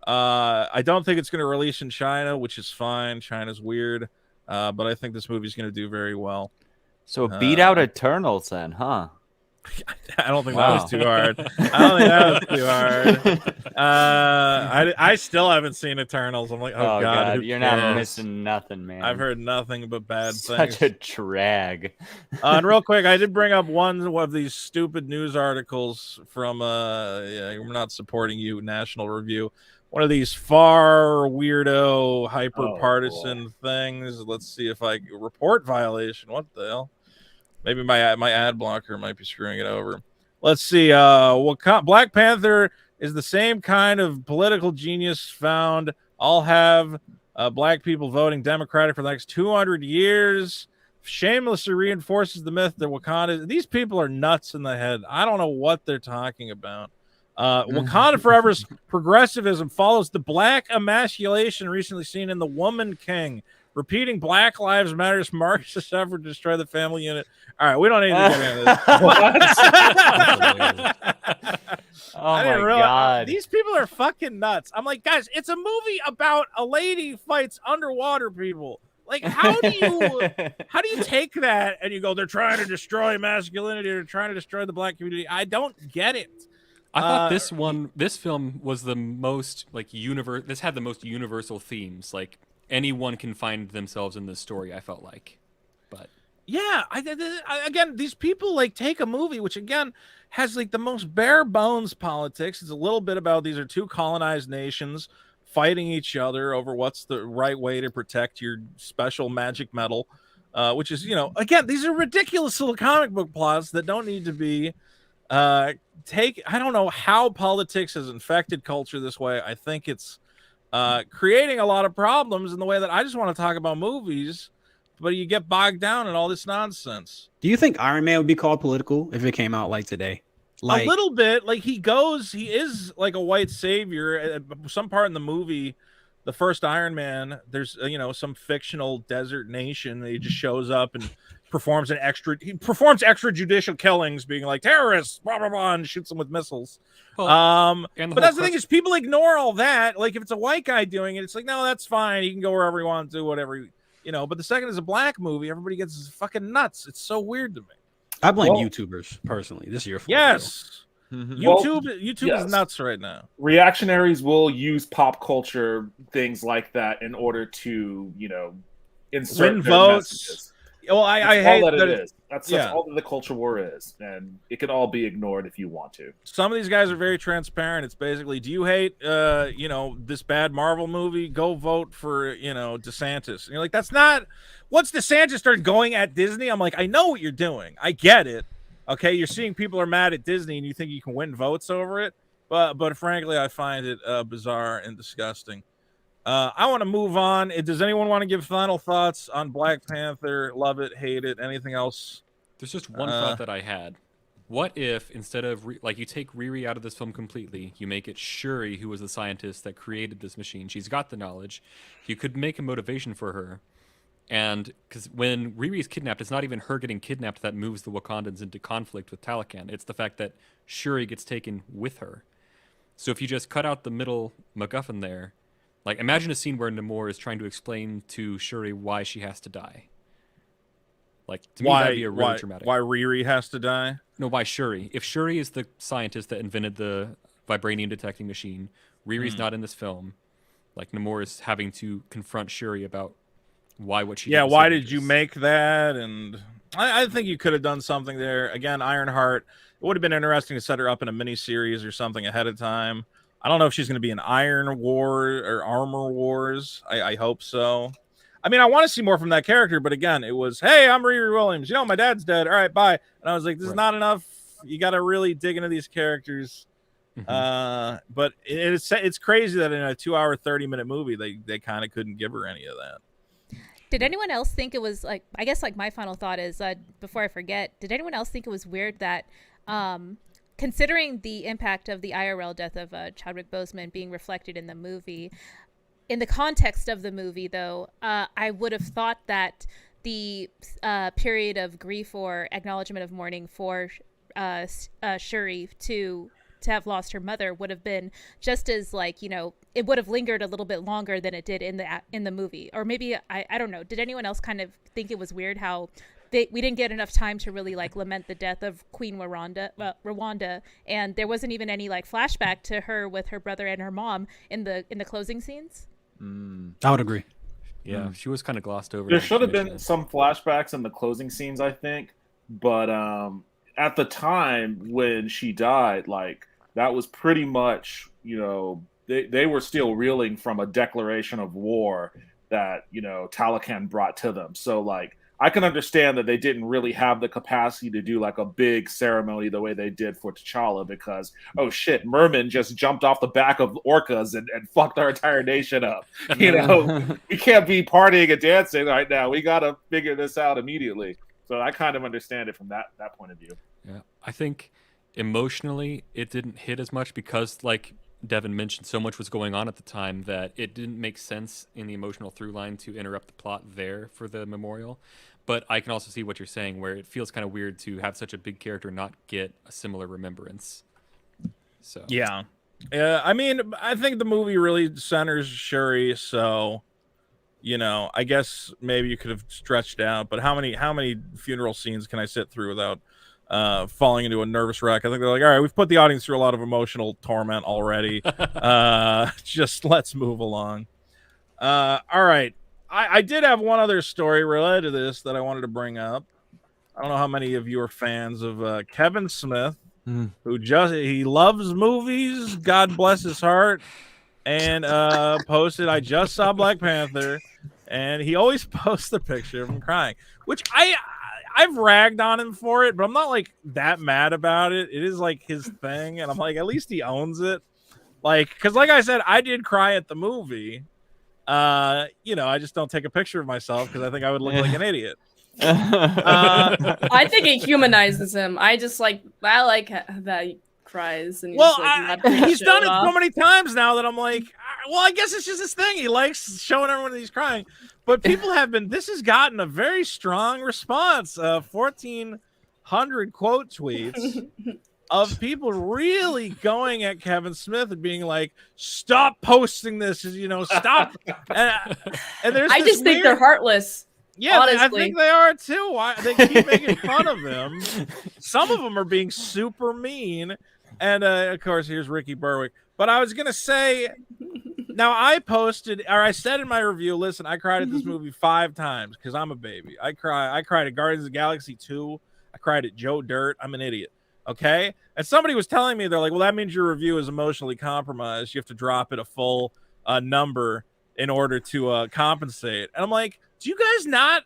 Speaker 8: I don't think it's going to release in China, which is fine. China's weird. But I think this movie's going to do very well.
Speaker 4: So beat out Eternals then, huh?
Speaker 8: I don't think that was too hard. I still haven't seen Eternals. I'm like, oh God,
Speaker 4: you're not missing nothing, man.
Speaker 8: I've heard nothing but bad things.
Speaker 4: Such a drag.
Speaker 8: And real quick, I did bring up one of these stupid news articles from we're not supporting you, National Review. One of these far weirdo, hyper partisan things. Let's see if I report violation. What the hell? Maybe my ad blocker might be screwing it over. Let's see. Black Panther is the same kind of political genius found. I'll have black people voting Democratic for the next 200 years. Shamelessly reinforces the myth that Wakanda. These people are nuts in the head. I don't know what they're talking about. Wakanda Forever's progressivism follows the black emasculation recently seen in The Woman King, repeating Black Lives Matter's Marxist effort to destroy the family unit. All right, we don't need to get into this.
Speaker 4: Oh my God.
Speaker 8: These people are fucking nuts. I'm like, guys, it's a movie about a lady fights underwater people. Like, how do you take that and you go, they're trying to destroy masculinity, they're trying to destroy the black community? I don't get it.
Speaker 7: I thought this film was the most this had the most universal themes. Like anyone can find themselves in this story. I felt like, but
Speaker 8: yeah, again, these people take a movie which again has the most bare bones politics. It's a little bit about these are two colonized nations fighting each other over what's the right way to protect your special magic metal, which is again, these are ridiculous little comic book plots that don't need to be. I don't know how politics has infected culture this way. I think it's creating a lot of problems in the way that I just want to talk about movies, but you get bogged down in all this nonsense.
Speaker 3: Do you think Iron Man would be called political if it came out today?
Speaker 8: A little bit. He is like a white savior. At some part in the movie, the first Iron Man, there's some fictional desert nation that he just shows up and performs extrajudicial killings, being like terrorists, blah blah blah, and shoots them with missiles. But that's the thing is, people ignore all that. If it's a white guy doing it, it's like, no, that's fine. He can go wherever he wants to do whatever. But the second is a black movie, everybody gets fucking nuts. It's so weird to me.
Speaker 3: I blame YouTubers personally. This year,
Speaker 8: yes. YouTube is nuts right now.
Speaker 5: Reactionaries will use pop culture things like that in order to, insert
Speaker 8: win
Speaker 5: their
Speaker 8: votes.
Speaker 5: messages.
Speaker 8: Well, I hate
Speaker 5: all that
Speaker 8: that
Speaker 5: it is. That's all that the culture war is, and it can all be ignored if you want to.
Speaker 8: Some of these guys are very transparent. It's basically, do you hate, this bad Marvel movie? Go vote for, DeSantis. And you're like, that's not. Once DeSantis started going at Disney, I'm like, I know what you're doing. I get it. Okay, you're seeing people are mad at Disney, and you think you can win votes over it. But frankly, I find it bizarre and disgusting. I want to move on. Does anyone want to give final thoughts on Black Panther? Love it, hate it, anything else?
Speaker 7: There's just one thought that I had. What if instead of you take Riri out of this film completely, you make it Shuri who was the scientist that created this machine? She's got the knowledge. You could make a motivation for her. And because when Riri is kidnapped, it's not even her getting kidnapped that moves the Wakandans into conflict with Talokan. It's the fact that Shuri gets taken with her. So if you just cut out the middle MacGuffin there, like imagine a scene where Namor is trying to explain to Shuri why she has to die. Like to me, that'd be a really dramatic.
Speaker 8: Why Riri has to die?
Speaker 7: No, why Shuri? If Shuri is the scientist that invented the vibranium detecting machine, Riri's not in this film. Like Namor is having to confront Shuri about why what she did.
Speaker 8: Yeah, why did you make that? And I think you could have done something there. Again, Ironheart. It would have been interesting to set her up in a miniseries or something ahead of time. I don't know if she's going to be in Iron War or Armor Wars. I hope so. I mean, I want to see more from that character, but again, it was, hey, I'm Riri Williams. You know, my dad's dead. All right, bye. And I was like, this is not enough. You got to really dig into these characters. But it's crazy that in a 2-hour, 30-minute movie, they kind of couldn't give her any of that.
Speaker 6: Did anyone else think it was like, I guess like my final thought is, before I forget, did anyone else think it was weird that, considering the impact of the IRL death of Chadwick Boseman being reflected in the movie, in the context of the movie, though, I would have thought that the period of grief or acknowledgement of mourning for Shuri to have lost her mother would have been just as, like, you know, it would have lingered a little bit longer than it did in the movie. Or maybe I don't know. Did anyone else kind of think it was weird how we didn't get enough time to really like lament the death of Queen Rwanda, and there wasn't even any like flashback to her with her brother and her mom in the closing scenes?
Speaker 3: I would agree.
Speaker 7: Yeah, she was kind of glossed over.
Speaker 5: There should have been some flashbacks in the closing scenes, I think. But at the time when she died, like, that was pretty much, you know, they were still reeling from a declaration of war that, you know, Talokan brought to them. So, like, I can understand that they didn't really have the capacity to do like a big ceremony the way they did for T'Challa because, oh shit, Merman just jumped off the back of orcas and fucked our entire nation up. You know, we can't be partying and dancing right now. We got to figure this out immediately. So I kind of understand it from that point of view.
Speaker 7: Yeah, I think emotionally it didn't hit as much because, like Devin mentioned, so much was going on at the time that it didn't make sense in the emotional through line to interrupt the plot there for the memorial. But I can also see what you're saying, where it feels kind of weird to have such a big character not get a similar remembrance. So
Speaker 8: yeah, I mean, I think the movie really centers Shuri, so you know, I guess maybe you could have stretched out. But how many funeral scenes can I sit through without falling into a nervous wreck? I think they're like, all right, we've put the audience through a lot of emotional torment already. Just let's move along. All right. I did have one other story related to this that I wanted to bring up. I don't know how many of you are fans of Kevin Smith, who he loves movies. God bless his heart. And posted, I just saw Black Panther, and he always posts a picture of him crying, which I've ragged on him for it, but I'm not like that mad about it. It is like his thing, and I'm like, at least he owns it. Like, because like I said, I did cry at the movie. You know, I just don't take a picture of myself because I think I would look like an idiot.
Speaker 2: I think it humanizes him. I like that he cries. And
Speaker 8: he's done it so many times now that I'm like, well, I guess it's just his thing. He likes showing everyone that he's crying. But people this has gotten a very strong response. 1,400 quote tweets of people really going at Kevin Smith and being like, stop posting this, you know, stop. And there's
Speaker 2: I just think they're heartless.
Speaker 8: Yeah,
Speaker 2: honestly.
Speaker 8: I think they are too. They keep making fun of him. Some of them are being super mean. And of course, here's Ricky Berwick. But I was going to say, now I said in my review, listen, I cried at this movie 5 times because I'm a baby. I cried at Guardians of the Galaxy 2. I cried at Joe Dirt. I'm an idiot. Okay. And somebody was telling me, they're like, well, that means your review is emotionally compromised. You have to drop it a full number in order to compensate. And I'm like, do you guys not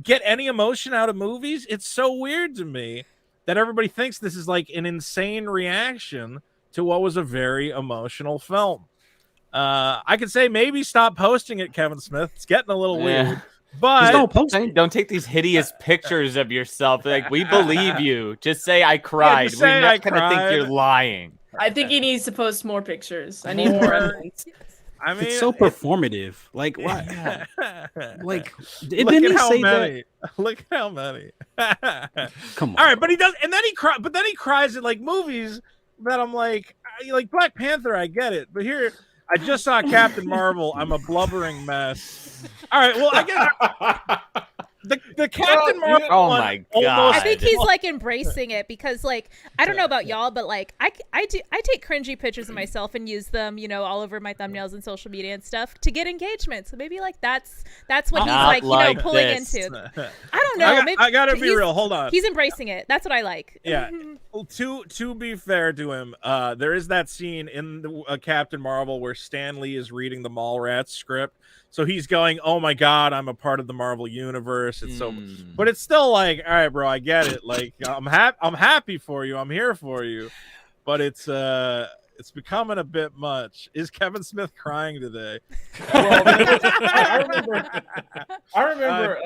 Speaker 8: get any emotion out of movies? It's so weird to me. that everybody thinks this is like an insane reaction to what was a very emotional film. I could say maybe stop posting it, Kevin Smith. It's getting a little weird. But
Speaker 3: Just don't post it.
Speaker 4: Don't take these hideous pictures of yourself. Like, we believe you. Just say I cried.
Speaker 8: just say
Speaker 4: We're
Speaker 8: I
Speaker 4: not gonna think you're
Speaker 8: cried.
Speaker 4: lying.
Speaker 2: I think he needs to post more pictures. I need more evidence.
Speaker 8: I mean,
Speaker 3: It's so performative. Like what? Like didn't
Speaker 8: look
Speaker 3: he
Speaker 8: at how
Speaker 3: say
Speaker 8: many. Look at how many.
Speaker 3: Come on.
Speaker 8: All right, but he does, and then he cries. But then he cries at like movies that I'm like Black Panther. I get it, but here I just saw Captain Marvel. I'm a blubbering mess. All right, well I guess the Captain Marvel.
Speaker 4: Oh
Speaker 8: one
Speaker 4: my
Speaker 8: almost-
Speaker 4: God.
Speaker 6: I think he's like embracing it because like I don't know about y'all, but like I take cringy pictures of myself and use them, you know, all over my thumbnails and social media and stuff to get engagement. So maybe like that's what he's
Speaker 4: Not
Speaker 6: like, you know,
Speaker 4: like
Speaker 6: pulling
Speaker 4: this.
Speaker 6: into. I don't know. Maybe
Speaker 8: I gotta be
Speaker 6: he's-
Speaker 8: real. Hold on.
Speaker 6: He's embracing it. That's what I like.
Speaker 8: Yeah. Well, to be fair to him, there is that scene in the Captain Marvel where Stan Lee is reading the Mallrats script. So he's going, "Oh my God, I'm a part of the Marvel universe." It's so, but it's still like, all right, bro, I get it. Like, I'm happy for you. I'm here for you. But it's becoming a bit much. Is Kevin Smith crying today?
Speaker 5: Well, I remember.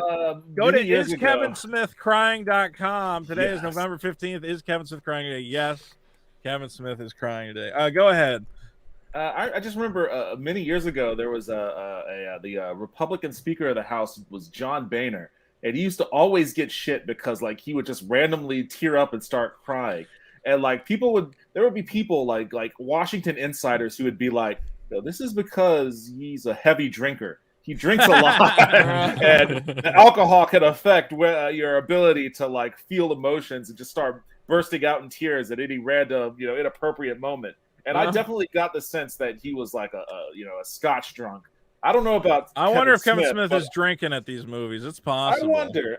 Speaker 8: Go to
Speaker 5: many years ago-
Speaker 8: iskevinsmithcrying.com. Today is
Speaker 5: Yes.
Speaker 8: November 15th. Is Kevin Smith crying today? Yes, Kevin Smith is crying today. Go ahead.
Speaker 5: I just remember many years ago there was the Republican Speaker of the House was John Boehner, and he used to always get shit because like he would just randomly tear up and start crying, and like there would be people like Washington insiders who would be like, "No, this is because he's a heavy drinker. He drinks a lot, and alcohol can affect your ability to like feel emotions and just start bursting out in tears at any random inappropriate moment." And I definitely got the sense that he was like a Scotch drunk. I don't know about.
Speaker 8: I wonder if Kevin Smith
Speaker 5: but
Speaker 8: is drinking at these movies. It's
Speaker 5: I
Speaker 8: possible.
Speaker 5: wonder.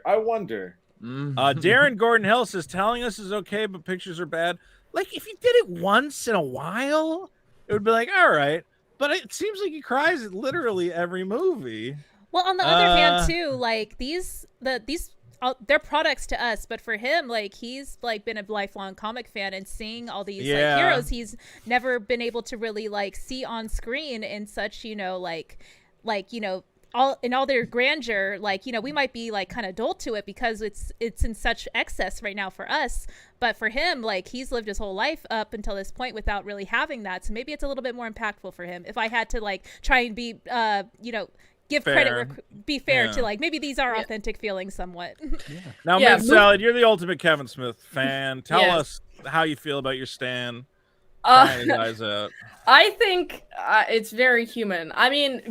Speaker 8: Darren Gordon Hill says telling us is okay, but pictures are bad. Like if you did it once in a while, it would be like all right. But it seems like he cries at literally every movie.
Speaker 6: Well, on the other hand, too, like these they're products to us, but for him, like he's like been a lifelong comic fan and seeing all these like heroes he's never been able to really like see on screen in such all in all their grandeur. Like we might be like kind of dull to it because it's in such excess right now for us, but for him, like he's lived his whole life up until this point without really having that. So maybe it's a little bit more impactful for him. If I had to like try and be give
Speaker 8: fair.
Speaker 6: credit, be fair to like maybe these are authentic feelings somewhat.
Speaker 8: Now,
Speaker 2: Yeah,
Speaker 8: Mint Salad, you're the ultimate Kevin Smith fan. Tell
Speaker 2: Yes.
Speaker 8: us how you feel about your stan. Crying his eyes out.
Speaker 2: I think it's very human. I mean,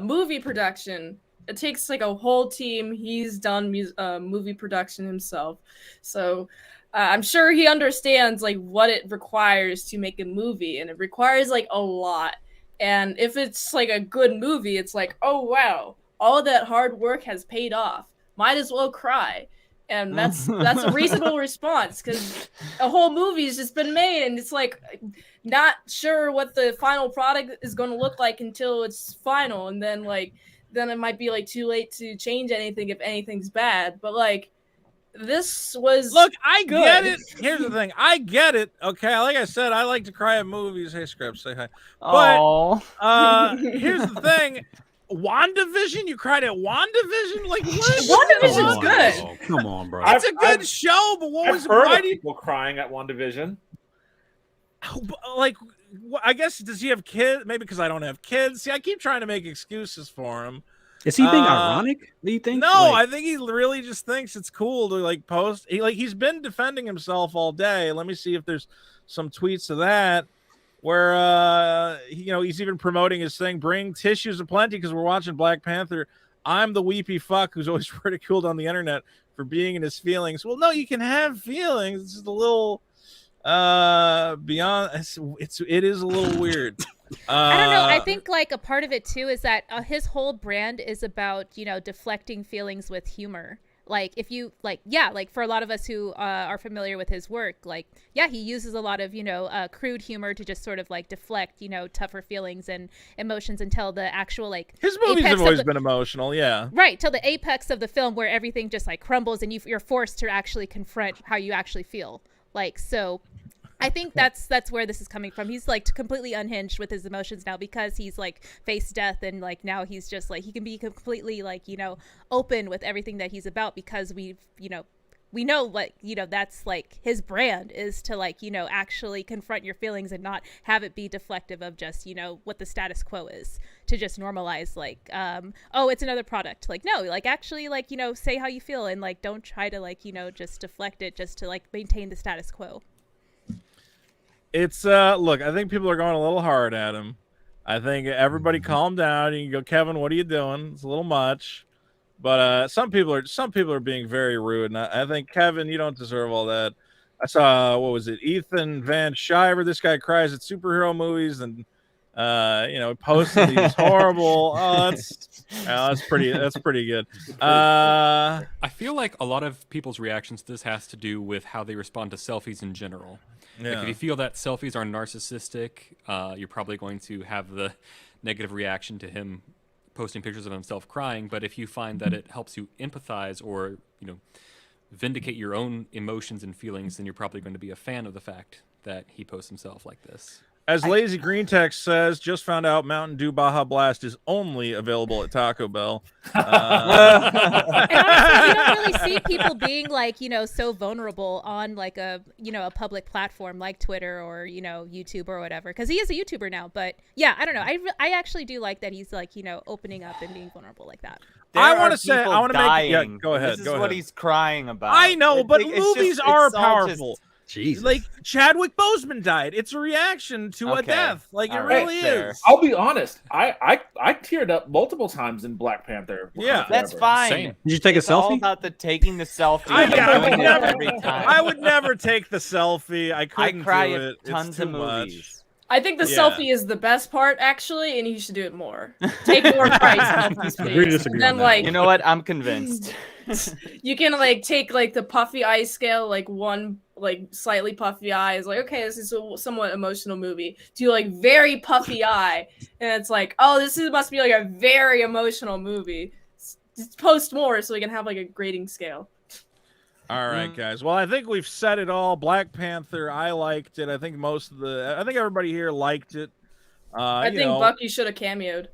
Speaker 2: movie production, it takes like a whole team. He's done movie production himself, so I'm sure he understands like what it requires to make a movie, and it requires like a lot. And if it's like a good movie, it's like, oh wow, all that hard work has paid off. Might as well cry. And that's a reasonable response because a whole movie's just been made, and it's like not sure what the final product is going to look like until it's final, and then it might be like too late to change anything if anything's bad. But like this was
Speaker 8: I
Speaker 2: good.
Speaker 8: get it. Here's the thing, I get it. Okay, like I said, I like to cry at movies. Hey, Scrubs, say hi. But here's the thing. WandaVision? You cried at WandaVision? Like what?
Speaker 2: WandaVision's good.
Speaker 3: Come on, bro.
Speaker 8: It's a good show, but what
Speaker 5: I've
Speaker 8: was
Speaker 5: heard
Speaker 8: why
Speaker 5: of
Speaker 8: do you
Speaker 5: people crying at WandaVision.
Speaker 8: like? I guess does he have kids? Maybe because I don't have kids. See, I keep trying to make excuses for him.
Speaker 3: Is he being ironic? Do you think?
Speaker 8: No,
Speaker 3: Like,
Speaker 8: I think he really just thinks it's cool to like post. He's been defending himself all day. Let me see if there's some tweets of that where he's even promoting his thing. Bring tissues aplenty because we're watching Black Panther. I'm the weepy fuck who's always ridiculed on the internet for being in his feelings. Well, no, you can have feelings. It's just a little beyond. It is a little weird.
Speaker 6: I don't know. I think like a part of it too is that his whole brand is about deflecting feelings with humor. like if you like, yeah, like for a lot of us who are familiar with his work, like, yeah, he uses a lot of, crude humor to just sort of like deflect, tougher feelings and emotions until the actual like
Speaker 8: his movies have always been emotional, yeah.
Speaker 6: Right, till the apex of the film where everything just like crumbles and you're forced to actually confront how you actually feel. Like, so I think that's where this is coming from. He's like completely unhinged with his emotions now because he's like faced death, and like now he's just like he can be completely like open with everything that he's about because we know what that's like his brand is to like actually confront your feelings and not have it be deflective of just what the status quo is, to just normalize like oh, it's another product. Like, no, like actually like say how you feel and like don't try to like just deflect it just to like maintain the status quo.
Speaker 8: It's look, I think people are going a little hard at him. I think everybody calm down. You can go, Kevin, what are you doing? It's a little much. But some people are being very rude, and I think, Kevin, you don't deserve all that. I saw, what was it, Ethan Van Shiver. This guy cries at superhero movies, and posted these horrible. Oh, that's pretty good.
Speaker 7: I feel like a lot of people's reactions to this has to do with how they respond to selfies in general.
Speaker 8: Yeah.
Speaker 7: Like if you feel that selfies are narcissistic, you're probably going to have the negative reaction to him posting pictures of himself crying. But if you find that it helps you empathize or vindicate your own emotions and feelings, then you're probably going to be a fan of the fact that he posts himself like this.
Speaker 8: As Lazy Green Text says, just found out Mountain Dew Baja Blast is only available at Taco Bell.
Speaker 6: And honestly, you don't really see people being like, so vulnerable on like a public platform like Twitter or, YouTube or whatever. Because he is a YouTuber now. But yeah, I don't know. I actually do like that he's like, opening up and being vulnerable like that.
Speaker 8: I want to make. Yeah, go ahead.
Speaker 4: This is what he's crying about.
Speaker 8: I know, but movies are powerful.
Speaker 3: Jesus.
Speaker 8: Like Chadwick Boseman died. It's a reaction to a death. Like it really is.
Speaker 5: I'll be honest. I teared up multiple times in Black Panther.
Speaker 8: Yeah,
Speaker 4: that's fine.
Speaker 7: Same.
Speaker 3: Did you take a selfie?
Speaker 4: All about the taking the selfie.
Speaker 8: I would never take the selfie. I couldn't
Speaker 4: cry
Speaker 8: do
Speaker 4: at
Speaker 8: it.
Speaker 4: tons
Speaker 8: it's too
Speaker 4: of
Speaker 8: much.
Speaker 4: movies.
Speaker 2: I think the selfie is the best part, actually, and you should do it more. Take more price selfies,
Speaker 3: Agree to
Speaker 2: please.
Speaker 3: disagree
Speaker 2: Then,
Speaker 3: on that.
Speaker 2: like,
Speaker 4: You know what? I'm convinced.
Speaker 2: you can like take like the puffy eye scale, like one like slightly puffy eye is like, okay, this is a somewhat emotional movie. Do like very puffy eye, and it's like, oh, must be like a very emotional movie. Just post more so we can have like a grading scale.
Speaker 8: All right, guys. Well, I think we've said it all. Black Panther, I liked it. I think everybody here liked it.
Speaker 2: I think Bucky should have cameoed.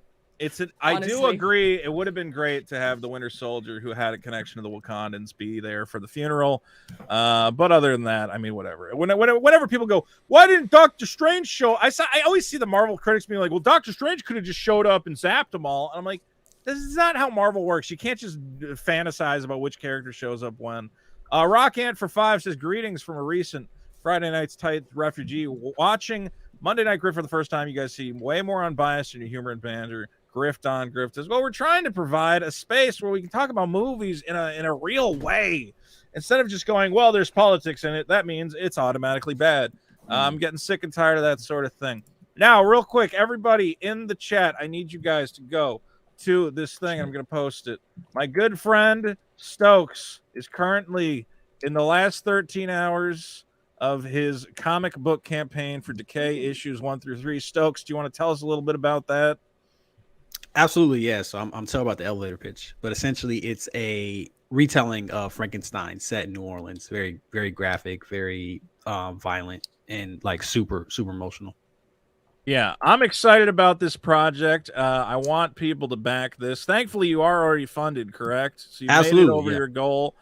Speaker 8: I do
Speaker 2: honestly.
Speaker 8: agree. It would have been great to have the Winter Soldier, who had a connection to the Wakandans, be there for the funeral. But other than that, I mean, whatever. Whenever people go, why didn't Doctor Strange show? I always see the Marvel critics being like, well, Doctor Strange could have just showed up and zapped them all. And I'm like, this is not how Marvel works. You can't just fantasize about which character shows up when. Rock Ant for 5 says, greetings from a recent Friday Night's Tight refugee. Watching Monday Night Grift for the first time, you guys seem way more unbiased in your humor and banter. Grift on Grift as well. We're trying to provide a space where we can talk about movies in a real way instead of just going, well, there's politics in it. That means it's automatically bad. I'm getting sick and tired of that sort of thing. Now, real quick, everybody in the chat, I need you guys to go to this thing. I'm going to post it. My good friend Stokes is currently in the last 13 hours of his comic book campaign for Decay issues 1 through 3. Stokes, do you want to tell us a little bit about that?
Speaker 3: Absolutely, yes. So I'm telling about the elevator pitch, but essentially it's a retelling of Frankenstein set in New Orleans. Very, very graphic, very violent, and like super, super emotional.
Speaker 8: Yeah, I'm excited about this project. I want people to back this. Thankfully, you are already funded, correct? So you made it over your goal.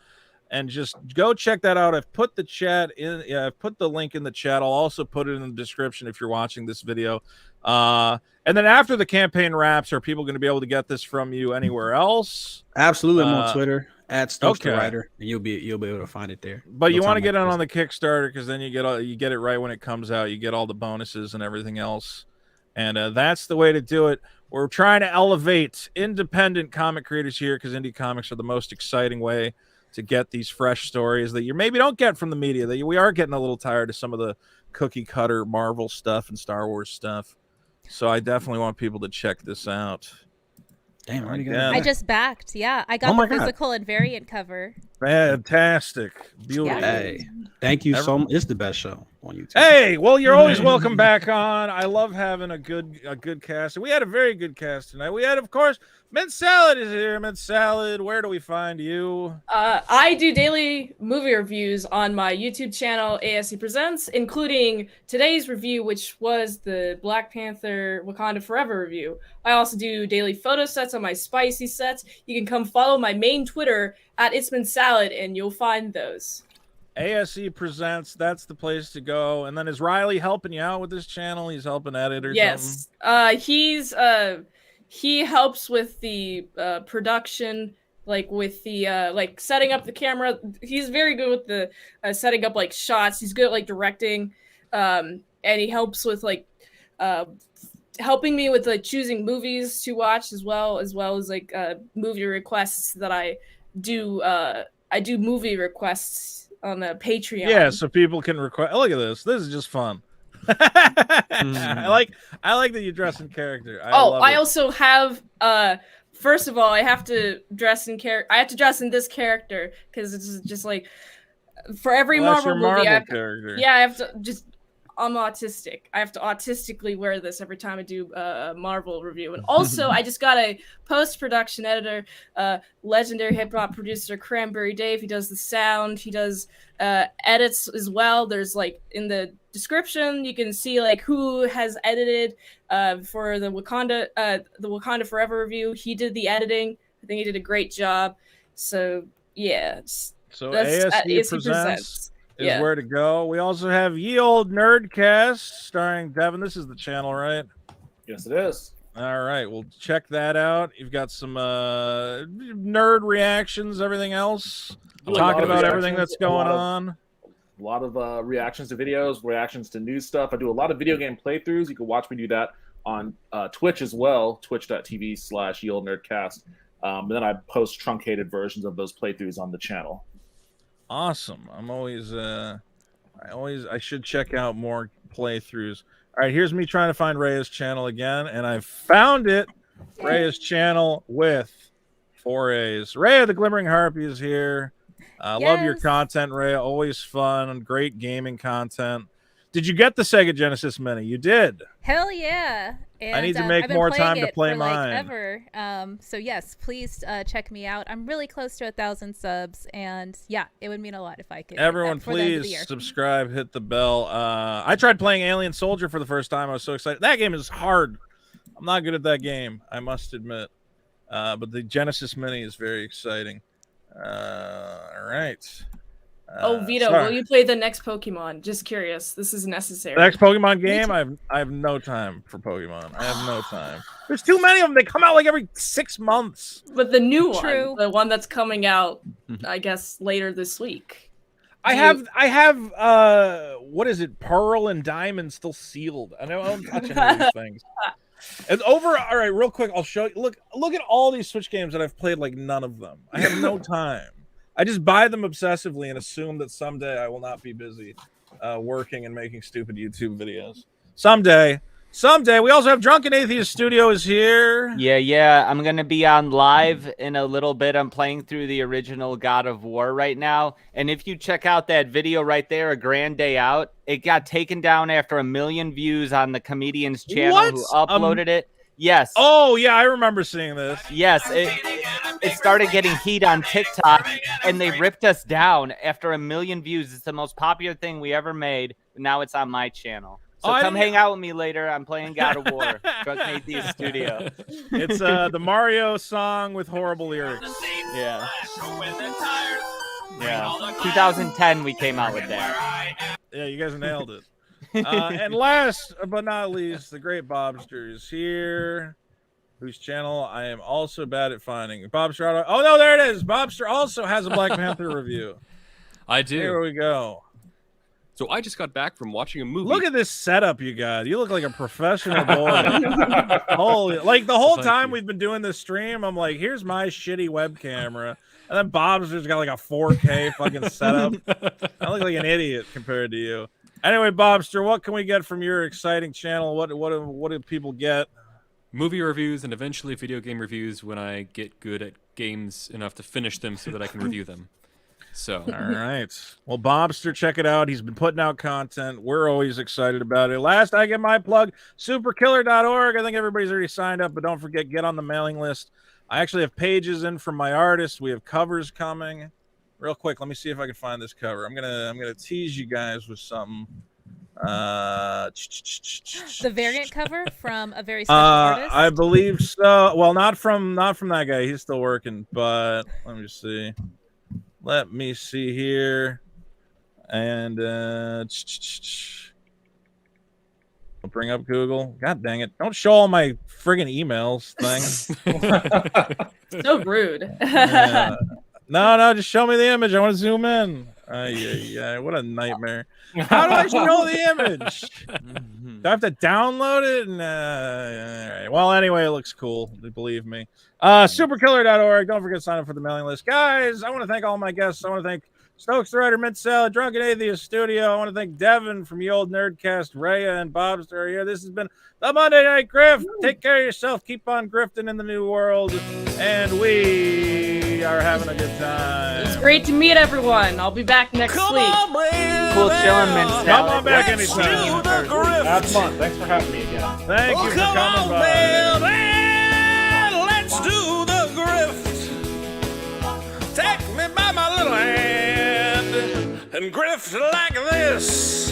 Speaker 8: And just go check that out. I've put the chat in. I've put the link in the chat. I'll also put it in the description if you're watching this video. And then after the campaign wraps, are people going to be able to get this from you anywhere else?
Speaker 3: Absolutely. I'm on Twitter at Stokes the Writer, and you'll be able to find it there.
Speaker 8: But you want to get on the Kickstarter because then you get it right when it comes out. You get all the bonuses and everything else, and that's the way to do it. We're trying to elevate independent comic creators here because indie comics are the most exciting way to get these fresh stories that you maybe don't get from the media. That we are getting a little tired of some of the cookie cutter Marvel stuff and Star Wars stuff. So I definitely want people to check this out.
Speaker 3: Damn, I already got
Speaker 8: Again.
Speaker 3: it.
Speaker 6: I just backed. Yeah, I got
Speaker 3: Oh my
Speaker 6: the
Speaker 3: God.
Speaker 6: physical and variant cover.
Speaker 8: Fantastic. Beautiful.
Speaker 3: Hey, thank you so much. It's the best show on YouTube.
Speaker 8: Hey, well, you're always welcome back on. I love having a good cast. And we had a very good cast tonight. We had, of course, Mint Salad is here. Mint Salad, where do we find you?
Speaker 2: I do daily movie reviews on my YouTube channel, ASC Presents, including today's review, which was the Black Panther Wakanda Forever review. I also do daily photo sets on my spicy sets. You can come follow my main Twitter at It's Been Salad, and you'll find those.
Speaker 8: ASC Presents, that's the place to go. And then is Riley helping you out with this channel? He's helping edit or
Speaker 2: something? He helps with the production, like with the like setting up the camera. He's very good with the setting up like shots. He's good at like directing, and he helps with like helping me with like choosing movies to watch as well as like movie requests that I do. I do movie requests on the Patreon.
Speaker 8: Yeah, so people can request. Oh, look at this. This is just fun. I like that you dress in character. I
Speaker 2: also have first of all, I have to dress in character. I have to dress in this character because it's just like for every Marvel movie.
Speaker 8: Character.
Speaker 2: I have to just. I'm autistic. I have to autistically wear this every time I do a Marvel review. And also, I just got a post-production editor, legendary hip-hop producer, Cranberry Dave. He does the sound. He does edits as well. There's, like, in the description, you can see, like, who has edited for the Wakanda Forever review. He did the editing. I think he did a great job. So, yeah.
Speaker 8: So ASC Presents. Is where to go. We also have Ye Old Nerdcast starring Devin. This is the channel, right?
Speaker 5: Yes, it is.
Speaker 8: All right, well, check that out. You've got some nerd reactions, everything else, talking about everything that's going on.
Speaker 5: A lot of reactions to videos, reactions to new stuff. I do a lot of video game playthroughs. You can watch me do that on Twitch as well, twitch.tv/Ye Old Nerdcast. And then I post truncated versions of those playthroughs on the channel.
Speaker 8: Awesome. I should check out more playthroughs. All right, here's me trying to find Rhea's channel again, and I found it. Rhea's channel with 4 A's. Rhea the Glimmering Harpy is here. Love your content, Rhea. Always fun and great gaming content. Did you get the Sega Genesis Mini? You did.
Speaker 6: Hell yeah. And,
Speaker 8: I need to make more time to play mine.
Speaker 6: Ever. So yes, please check me out. I'm really close to 1,000 subs, and yeah, it would mean a lot if I could.
Speaker 8: Everyone, please subscribe, hit the bell. I tried playing Alien Soldier for the first time. I was so excited. That game is hard. I'm not good at that game, I must admit. But the Genesis Mini is very exciting. All right.
Speaker 2: Vito, will you play the next Pokemon? Just curious. This is necessary.
Speaker 8: The next Pokemon game? I have no time for Pokemon. I have no time. There's too many of them. They come out like every 6 months.
Speaker 2: But the new one, the one that's coming out, I guess, later this week.
Speaker 8: I have what is it? Pearl and Diamond still sealed. I know I'm touching these things. And all right, real quick, I'll show you. Look at all these Switch games that I've played, like none of them. I have no time. I just buy them obsessively and assume that someday I will not be busy working and making stupid YouTube videos. Someday. We also have Drunken Atheist Studio is here.
Speaker 4: Yeah. I'm going to be on live in a little bit. I'm playing through the original God of War right now. And if you check out that video right there, A Grand Day Out, it got taken down after 1 million views on the comedian's channel who uploaded it. Yes.
Speaker 8: Oh, yeah, I remember seeing this.
Speaker 4: Yes, it started getting heat on TikTok, and they ripped us down after 1 million views. It's the most popular thing we ever made. Now it's on my channel. So come hang out with me later. I'm playing God of War. Drunken Atheist Studio.
Speaker 8: It's the Mario song with horrible lyrics.
Speaker 4: Yeah. Yeah. 2010 we came out with that.
Speaker 8: Yeah, you guys nailed it. And last but not least, the great Bobster is here, whose channel I am also bad at finding. Bobster, oh no, there it is. Bobster also has a Black Panther review.
Speaker 7: I do.
Speaker 8: Here we go.
Speaker 7: So I just got back from watching a movie.
Speaker 8: Look at this setup you got. You look like a professional boy. Holy, like the whole time we've been doing this stream, I'm like, here's my shitty web camera. And then Bobster's got like a 4K fucking setup. I look like an idiot compared to you. Anyway, Bobster, what can we get from your exciting channel? What do people get?
Speaker 7: movie reviews and eventually video game reviews when I get good at games enough to finish them so that I can review them. So,
Speaker 8: all right. Well, Bobster, check it out. He's been putting out content. We're always excited about it. Last, I get my plug, superkiller.org. I think everybody's already signed up, but don't forget, get on the mailing list. I actually have pages in from my artists. We have covers coming. Real quick, let me see if I can find this cover. I'm gonna tease you guys with something.
Speaker 6: The variant cover from a very special artist.
Speaker 8: I believe so. Well, not from that guy. He's still working, but let me see. Let me see here. And I'll bring up Google. God dang it. Don't show all my friggin' emails thing.
Speaker 2: So rude.
Speaker 8: No, just show me the image. I want to zoom in. Yeah, what a nightmare. How do I show the image? Do I have to download it? All right. Well, anyway, it looks cool. Believe me. Superkiller.org. Don't forget to sign up for the mailing list. Guys, I want to thank all my guests. I want to thank Stokes the Writer, Mid-Cell, Drunken Atheist Studio. I want to thank Devin from the old Nerdcast, Raya, and Bobster here. This has been the Monday Night Grift. Take care of yourself. Keep on grifting in the new world. And we are having a good time.
Speaker 2: It's great to meet everyone. I'll be back next week.
Speaker 4: Cool chilling, man.
Speaker 8: Come on back anytime.
Speaker 5: That's fun. Thanks for having me again.
Speaker 8: Thank you for coming by.
Speaker 1: Let's do the grift. Take me by my little hand and grift like this.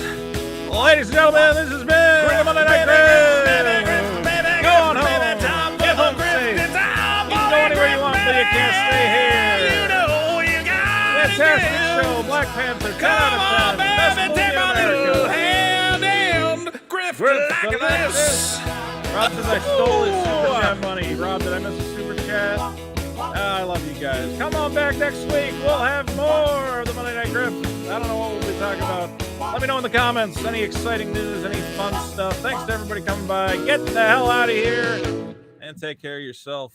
Speaker 8: Ladies and gentlemen, this has been Monday Night Grift. Go on home. Get home safe. You can go anywhere you want, but you can't stay here. Fantastic show. Black Panther. 10 out of 10. Best movie in America.
Speaker 1: Hand and grift like this.
Speaker 8: Rob says I stole his super chat money. Rob, did I miss a super chat? I love you guys. Come on back next week. We'll have more of the Monday Night Grift. I don't know what we'll be talking about. Let me know in the comments. Any exciting news, any fun stuff. Thanks to everybody coming by. Get the hell out of here and take care of yourself.